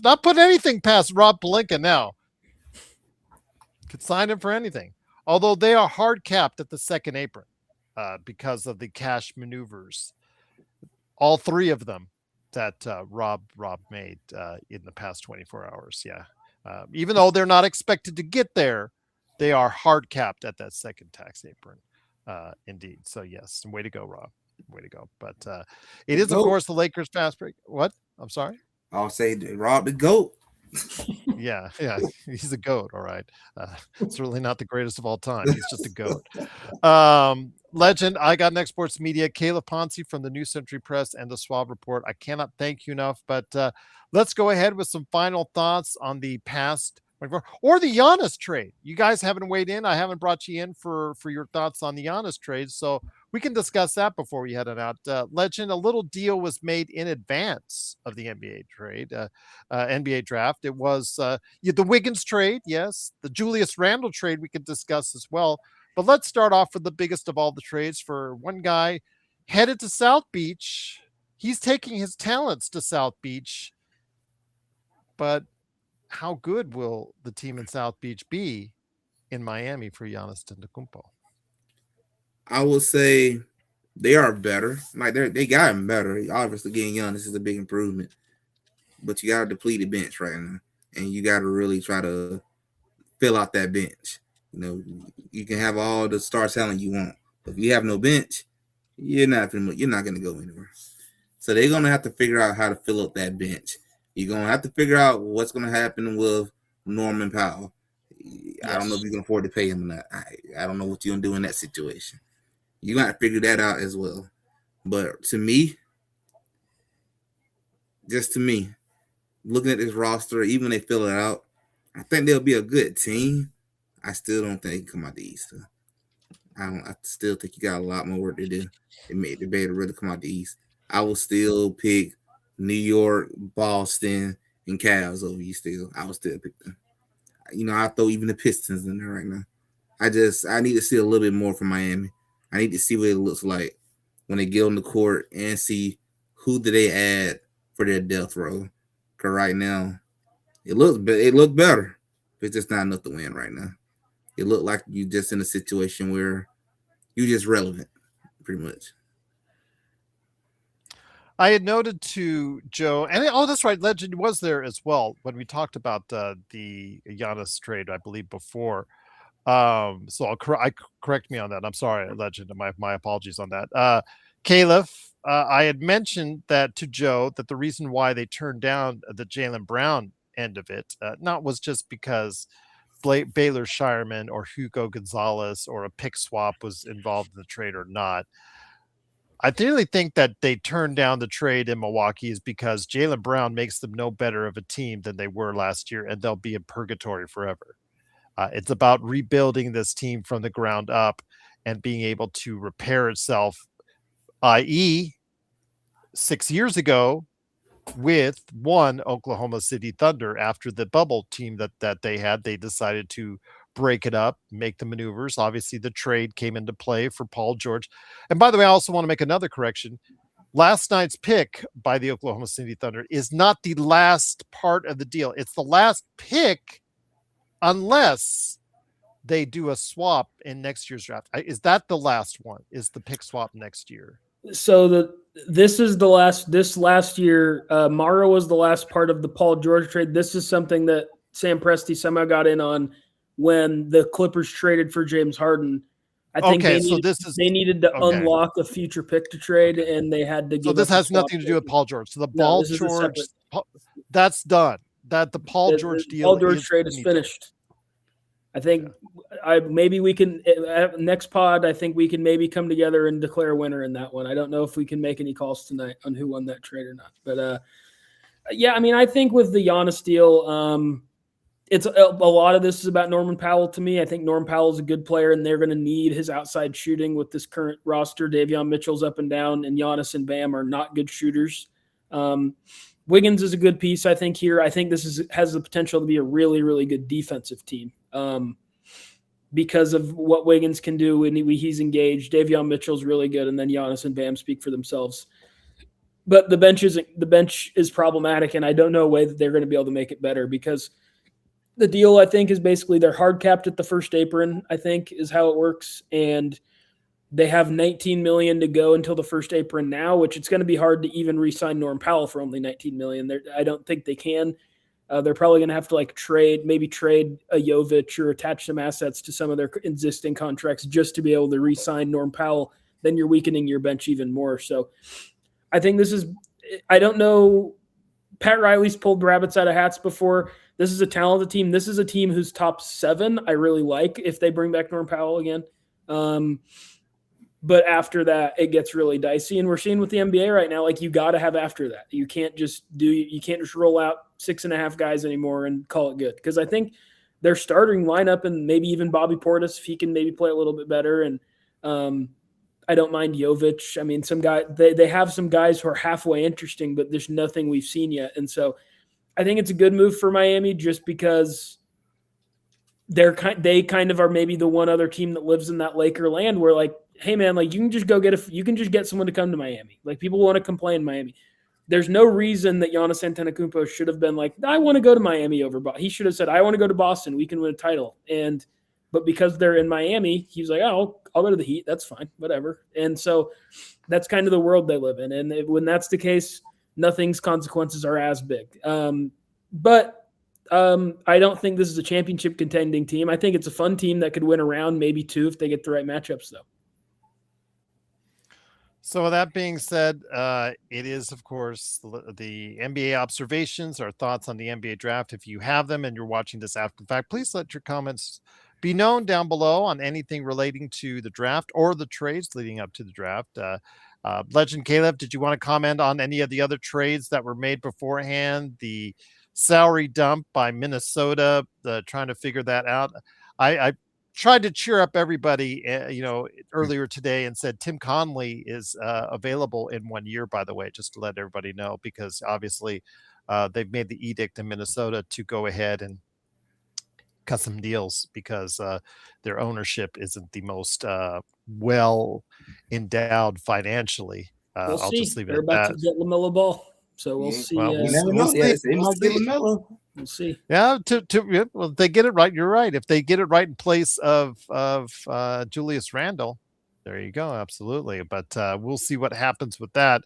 not putting anything past Rob Pelinka now. Could sign him for anything. Although they are hard capped at the second apron because of the cash maneuvers. All three of them that Rob made in the past 24 hours. Yeah. Even though they're not expected to get there, they are hard capped at that second tax apron. Indeed. So yes, way to go, Rob. Way to go. But it is, of course, the Lakers fast break. What? I'm sorry. I'll say Rob the GOAT. Yeah, he's a GOAT. All right. Certainly not the greatest of all time. He's just a GOAT. Legend, I got Next Sports Media, Calif Poncy from the New Century Press and the Swab Report. I cannot thank you enough, but let's go ahead with some final thoughts on the past or the Giannis trade. You guys haven't weighed in. I haven't brought you in for your thoughts on the Giannis trade, so we can discuss that before we head on out. Legend, a little deal was made in advance of the NBA trade, NBA draft. It was the Wiggins trade, yes. The Julius Randle trade we could discuss as well. But let's start off with the biggest of all the trades for one guy headed to South Beach. He's taking his talents to South Beach. But how good will the team in South Beach be in Miami for Giannis Antetokounmpo? I will say they are better. Like they got him better. Obviously, getting Giannis is a big improvement. But you got a depleted bench right now. And you got to really try to fill out that bench. You know, you can have all the star talent you want, but if you have no bench, you're not going to go anywhere. So they're going to have to figure out how to fill up that bench. You're going to have to figure out what's going to happen with Norman Powell. Yes. I don't know if you can afford to pay him or not. I don't know what you're going to do in that situation. You got to figure that out as well. But to me, looking at this roster, even when they fill it out, I think they'll be a good team. I still don't think they can come out the East. I still think you got a lot more work to do. They be able to really come out the East. I will still pick New York, Boston, and Cavs over you still. I will still pick them. You know, I throw even the Pistons in there right now. I need to see a little bit more from Miami. I need to see what it looks like when they get on the court and see who do they add for their death row. Because right now, it looked better. But it's just not enough to win right now. It looked like you just in a situation where you're just relevant, pretty much. I had noted to Joe, and that's right, Legend was there as well when we talked about the Giannis trade, I believe, before. So I correct me on that. I'm sorry, Legend. My apologies on that. Calif, I had mentioned that to Joe that the reason why they turned down the Jaylen Brown end of it, not was just because Baylor Shireman or Hugo Gonzalez or a pick swap was involved in the trade or not. I really think that they turned down the trade in Milwaukee is because Jaylen Brown makes them no better of a team than they were last year, and they'll be in purgatory forever. It's about rebuilding this team from the ground up and being able to repair itself, i.e., 6 years ago, with one Oklahoma City Thunder after the bubble team that they had. They decided to break it up, make the maneuvers. Obviously, the trade came into play for Paul George. And by the way, I also want to make another correction. Last night's pick by the Oklahoma City Thunder is not the last part of the deal. It's the last pick unless they do a swap in next year's draft. Is that the last one? Is the pick swap next year? So this last year, Morrow was the last part of the Paul George trade. This is something that Sam Presti somehow got in on when the Clippers traded for James Harden. I think they needed to unlock a future pick to trade, and they had to give. So this has nothing to do with Paul George. So the Paul George, that's done. That the Paul George deal. Paul George trade is finished. I think maybe we can next pod. I think we can maybe come together and declare a winner in that one. I don't know if we can make any calls tonight on who won that trade or not. But yeah, I mean, I think with the Giannis deal, it's a lot of this is about Norman Powell to me. I think Norman Powell is a good player, and they're going to need his outside shooting with this current roster. Davion Mitchell's up and down, and Giannis and Bam are not good shooters. Wiggins is a good piece, I think, here. I think this has the potential to be a really, really good defensive team because of what Wiggins can do when he's engaged. Davion Mitchell's really good, and then Giannis and Bam speak for themselves. But the bench is problematic, and I don't know a way that they're going to be able to make it better because the deal, I think, is basically they're hard capped at the first apron, I think, is how it works. And they have $19 million to go until the first apron now, which it's going to be hard to even re-sign Norm Powell for only $19 million. I don't think they can. They're probably going to have to trade a Jovic or attach some assets to some of their existing contracts just to be able to re-sign Norm Powell. Then you're weakening your bench even more. So I think I don't know. Pat Riley's pulled rabbits out of hats before. This is a talented team. This is a team whose top 7 I really like if they bring back Norm Powell again. But after that, it gets really dicey. And we're seeing with the NBA right now, you got to have after that. You can't just roll out 6.5 guys anymore and call it good. Because I think their starting lineup and maybe even Bobby Portis, if he can maybe play a little bit better. And I don't mind Jovic. I mean, they have some guys who are halfway interesting, but there's nothing we've seen yet. And so I think it's a good move for Miami just because they kind of are maybe the one other team that lives in that Laker land where hey man, you can just get someone to come to Miami. People want to complain in Miami. There's no reason that Giannis Antetokounmpo should have been I want to go to Miami over Boston. He should have said, I want to go to Boston. We can win a title. But because they're in Miami, he's like, oh, I'll go to the Heat. That's fine, whatever. And so that's kind of the world they live in. And when that's the case, nothing's consequences are as big. But I don't think this is a championship contending team. I think it's a fun team that could win a round, maybe 2 if they get the right matchups, though. So with that being said, it is, of course, the NBA observations, our thoughts on the NBA draft. If you have them and you're watching this after the fact, please let your comments be known down below on anything relating to the draft or the trades leading up to the draft. Legend Calif, did you want to comment on any of the other trades that were made beforehand? The salary dump by Minnesota, trying to figure that out. I tried to cheer up everybody, earlier today and said Tim Conley is available in 1 year, by the way, just to let everybody know, because obviously they've made the edict in Minnesota to go ahead and cut some deals because their ownership isn't the most well endowed financially. I'll just leave it at that. They're about to get LaMelo Ball, so we'll see. We'll see. We'll see. Yeah, well, if they get it right, you're right. If they get it right in place of Julius Randle, there you go. Absolutely. But we'll see what happens with that.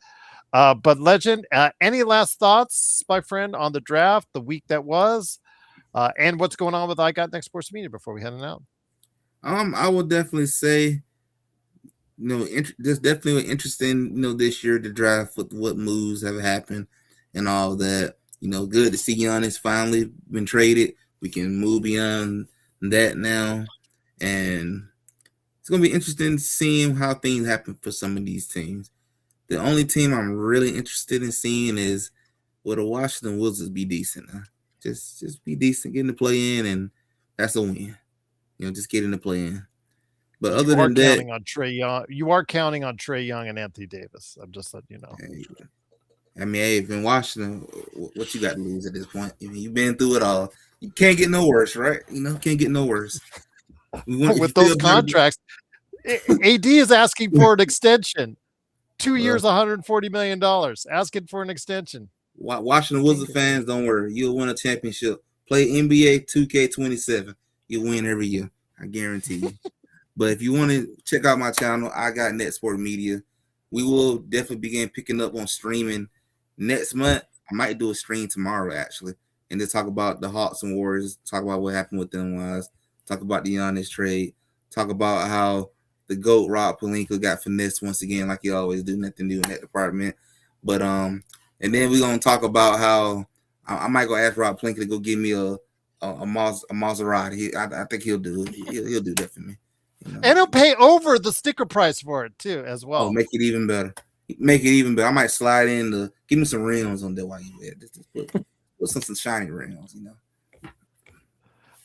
But Legend, any last thoughts, my friend, on the draft, the week that was, and what's going on with I Got Next Sports Media before we head on out? I will definitely say, there's definitely interesting, this year the draft with what moves have happened and all that. Good to see Giannis finally been traded. We can move beyond that now. And it's going to be interesting seeing how things happen for some of these teams. The only team I'm really interested in seeing is will the Washington Wizards be decent? Just be decent, getting to play in, and that's a win. Just getting to play in. But other than that, you are counting on Trae Young and Anthony Davis. I'm just letting you know. I mean, hey, if in Washington, what you got to lose at this point? I mean, you've been through it all. You can't get no worse, right? Can't get no worse. With those contracts, AD is asking for an extension. 2 years, $140 million. Asking for an extension. Washington Wizards fans, don't worry. You'll win a championship. Play NBA 2K27. You'll win every year. I guarantee you. But if you want to check out my channel, I got Net Sport Media. We will definitely begin picking up on streaming next month. I might do a stream tomorrow, actually, and then talk about the Hawks and Warriors, talk about what happened with them wise, talk about the Giannis trade, talk about how the GOAT Rob Pelinka got finessed once again, like he always do, nothing new in that department. But and then we're gonna talk about how I might go ask Rob Pelinka to go give me a Maserati. I think he'll do it. He'll do that for me. And he'll pay over the sticker price for it too, as well. Oh, make it even better. Make it even better. I might slide in to give me some rims on there while you at. Just put some shiny rims,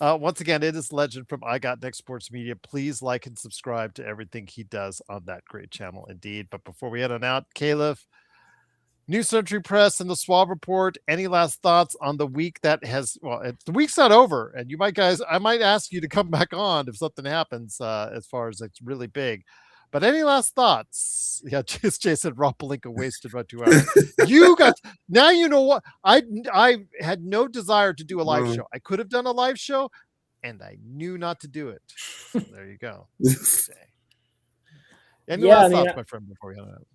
Once again, it is Legend from I Got Next Sports Media. Please like and subscribe to everything he does on that great channel indeed. But before we head on out, Calif, New Century Press and the Swab Report, any last thoughts on the week that has, the week's not over, and I might ask you to come back on if something happens as far as it's really big. But any last thoughts? Yeah, Jason, Rob Pelinka wasted about 2 hours. Now you know what? I had no desire to do a live show. I could have done a live show, and I knew not to do it. So there you go. Any last thoughts, my friend, before we head out?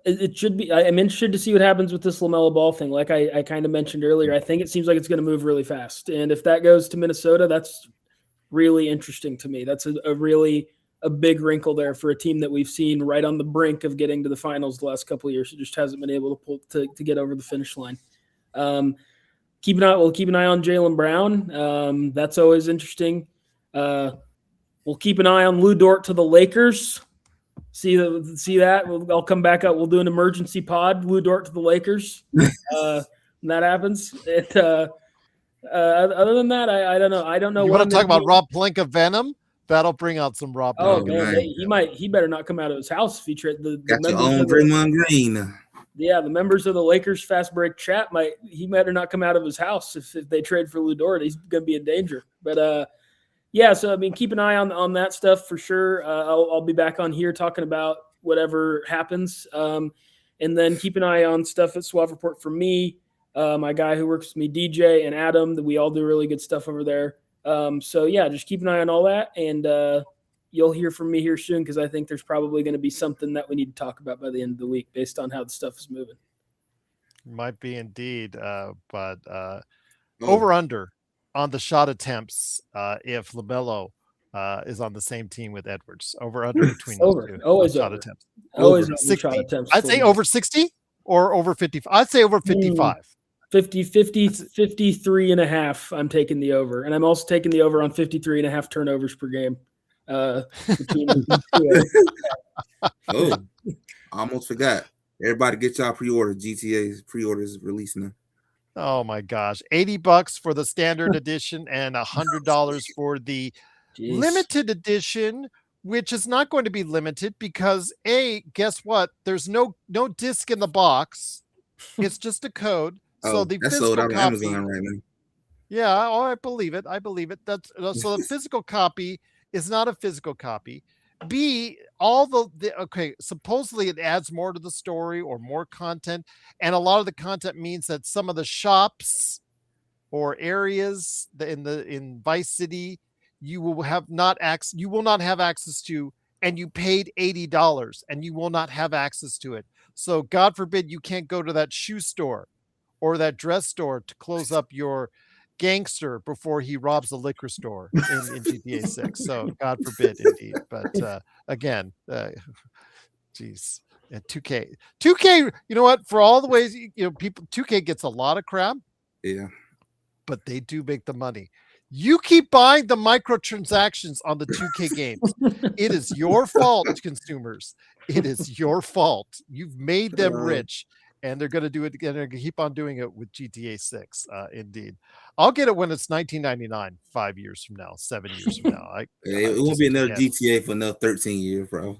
It should be. I'm interested to see what happens with this LaMelo Ball thing. Like I kind of mentioned earlier, I think it seems like it's going to move really fast. And if that goes to Minnesota, that's really interesting to me. That's a big wrinkle there for a team that we've seen right on the brink of getting to the finals the last couple of years. It just hasn't been able to get over the finish line. We'll keep an eye on Jaylen Brown. That's always interesting. We'll keep an eye on Lou Dort to the Lakers. See that? I'll come back up. We'll do an emergency pod. Lou Dort to the Lakers. When that happens. Other than that, I don't know. I don't know. You want to talk about Rob Pelinka Venom? That'll bring out some Rob. Oh man, he better not come out of his house if he trade the your own Draymond Green. Yeah, the members of the Lakers Fast Break chat he better not come out of his house if they trade for Lou Dort. He's going to be in danger. But yeah, so I mean, keep an eye on that stuff for sure. I'll be back on here talking about whatever happens, and then keep an eye on stuff at Swab Report for me, my guy who works with me, DJ, and Adam. That we all do really good stuff over there. So yeah, just keep an eye on all that, and you'll hear from me here soon because I think there's probably going to be something that we need to talk about by the end of the week based on how the stuff is moving. Might be indeed, but over under on the shot attempts if LaMelo is on the same team with Edwards. Over under between those two. Always shot over. attempts. Always over over 60. shot attempts. I'd say over 60 or over 55. I'd say over 55. 53 and a half. I'm taking the over, and I'm also taking the over on 53 and a half turnovers per game. Oh, I almost forgot. Everybody get y'all pre-order. GTA's pre-orders releasing them. Oh my gosh. $80 for the standard edition and $100 for the limited edition, which is not going to be limited because guess what? There's no disc in the box. It's just a code. So the that's physical sold out on copy, Amazon right now. Yeah, I believe it. That's so the physical copy is not a physical copy. B, supposedly it adds more to the story or more content, and a lot of the content means that some of the shops or areas in Vice City you will not have access to, and you paid $80 and you will not have access to it. So God forbid you can't go to that shoe store or that dress store to close up your gangster before he robs a liquor store in GTA 6. So God forbid indeed. But again, geez, 2K, you know what? For all the ways, people, 2K gets a lot of crap. Yeah. But they do make the money. You keep buying the microtransactions on the 2K games. It is your fault, consumers. It is your fault. You've made them rich. And they're going to do it again. They're going to keep on doing it with GTA 6. Indeed. I'll get it when it's $19.99, 5 years from now, 7 years from now. It won't be another GTA for another 13 years, bro.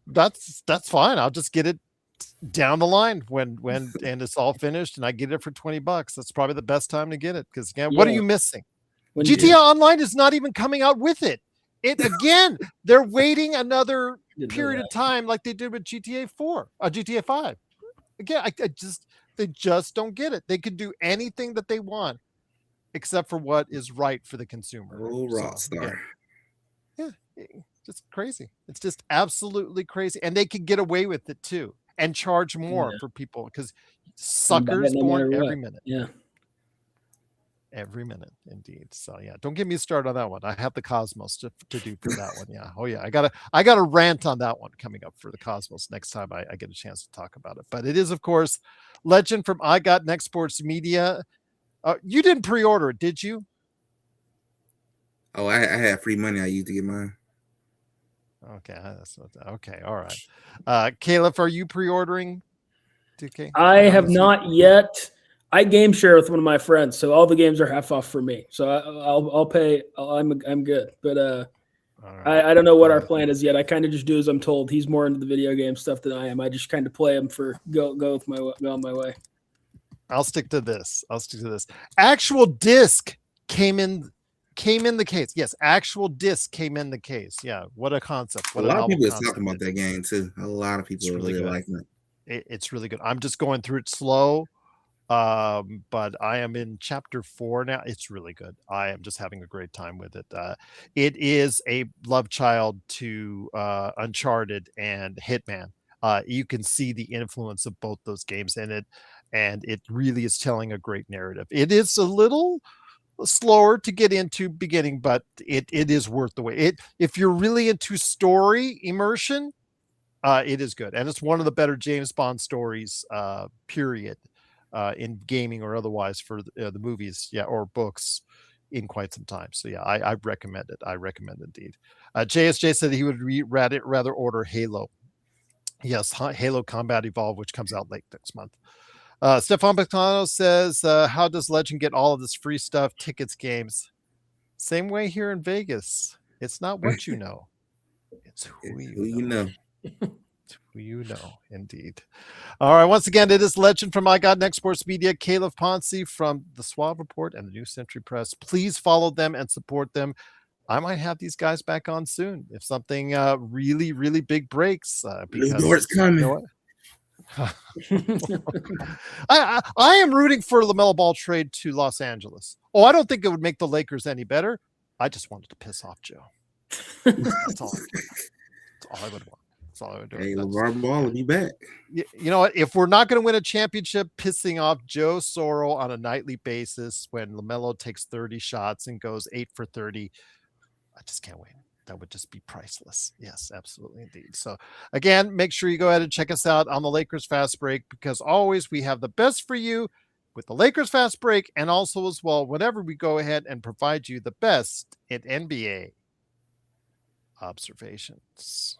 That's fine. I'll just get it down the line when and it's all finished and I get it for $20. That's probably the best time to get it because again, what are you missing? When GTA Online is not even coming out with it. They're waiting another period of time like they did with GTA 4, GTA 5. Again, they just don't get it. They could do anything that they want except for what is right for the consumer. Oh, Rockstar. Yeah, just crazy. It's just absolutely crazy. And they can get away with it too and charge more for people because suckers born every minute. Yeah. Every minute, indeed. So yeah, don't get me started on that one. I have the Cosmos to do for that one. Yeah. Oh yeah. I got a rant on that one coming up for the Cosmos next time I get a chance to talk about it. But it is, of course, Legend from I Got Next Sports Media. You didn't pre-order it, did you? Oh, I had free money I used to get mine. Okay. Okay. All right. Calif, are you pre-ordering 2K? I have not yet. I game share with one of my friends, so all the games are half off for me. So I'll pay. I'm good, but right. I don't know what our plan is yet. I kind of just do as I'm told. He's more into the video game stuff than I am. I just kind of play them for go on my way. I'll stick to this. Actual disc came in the case. Yes, actual disc came in the case. Yeah, what a concept. What a lot of people are talking about that game too. A lot of people are really liking it. It's really good. I'm just going through it slow. But I am in chapter 4 now. It's really good. I am just having a great time with it. It is a love child to Uncharted and Hitman. You can see the influence of both those games in it, and it really is telling a great narrative. It is a little slower to get into beginning, but it is worth the wait. If you're really into story immersion, it is good, and it's one of the better James Bond stories, period. In gaming or otherwise for the movies, or books in quite some time. So yeah, I recommend it. I recommend it indeed. JSJ said he would rather order Halo. Yes, Halo Combat Evolved, which comes out late next month. Stefan Bacano says, how does Legend get all of this free stuff, tickets, games? Same way here in Vegas. It's not what you know. It's who you know. Who you know, indeed. All right, once again, it is Legend from I Got Next Sports Media, Calif Poncy from the Suave Report and the New Century Press. Please follow them and support them. I might have these guys back on soon if something really, really big breaks. Because coming. You know I am rooting for LaMelo Ball trade to Los Angeles. Oh, I don't think it would make the Lakers any better. I just wanted to piss off Joe. That's all I would want. Hey, LeVar Ball will be back. You know what? If we're not going to win a championship, pissing off Joe Soro on a nightly basis when LaMelo takes 30 shots and goes 8 for 30, I just can't wait. That would just be priceless. Yes, absolutely, indeed. So again, make sure you go ahead and check us out on the Lakers Fast Break, because always we have the best for you with the Lakers Fast Break, and also as well, whenever we go ahead and provide you the best in NBA observations.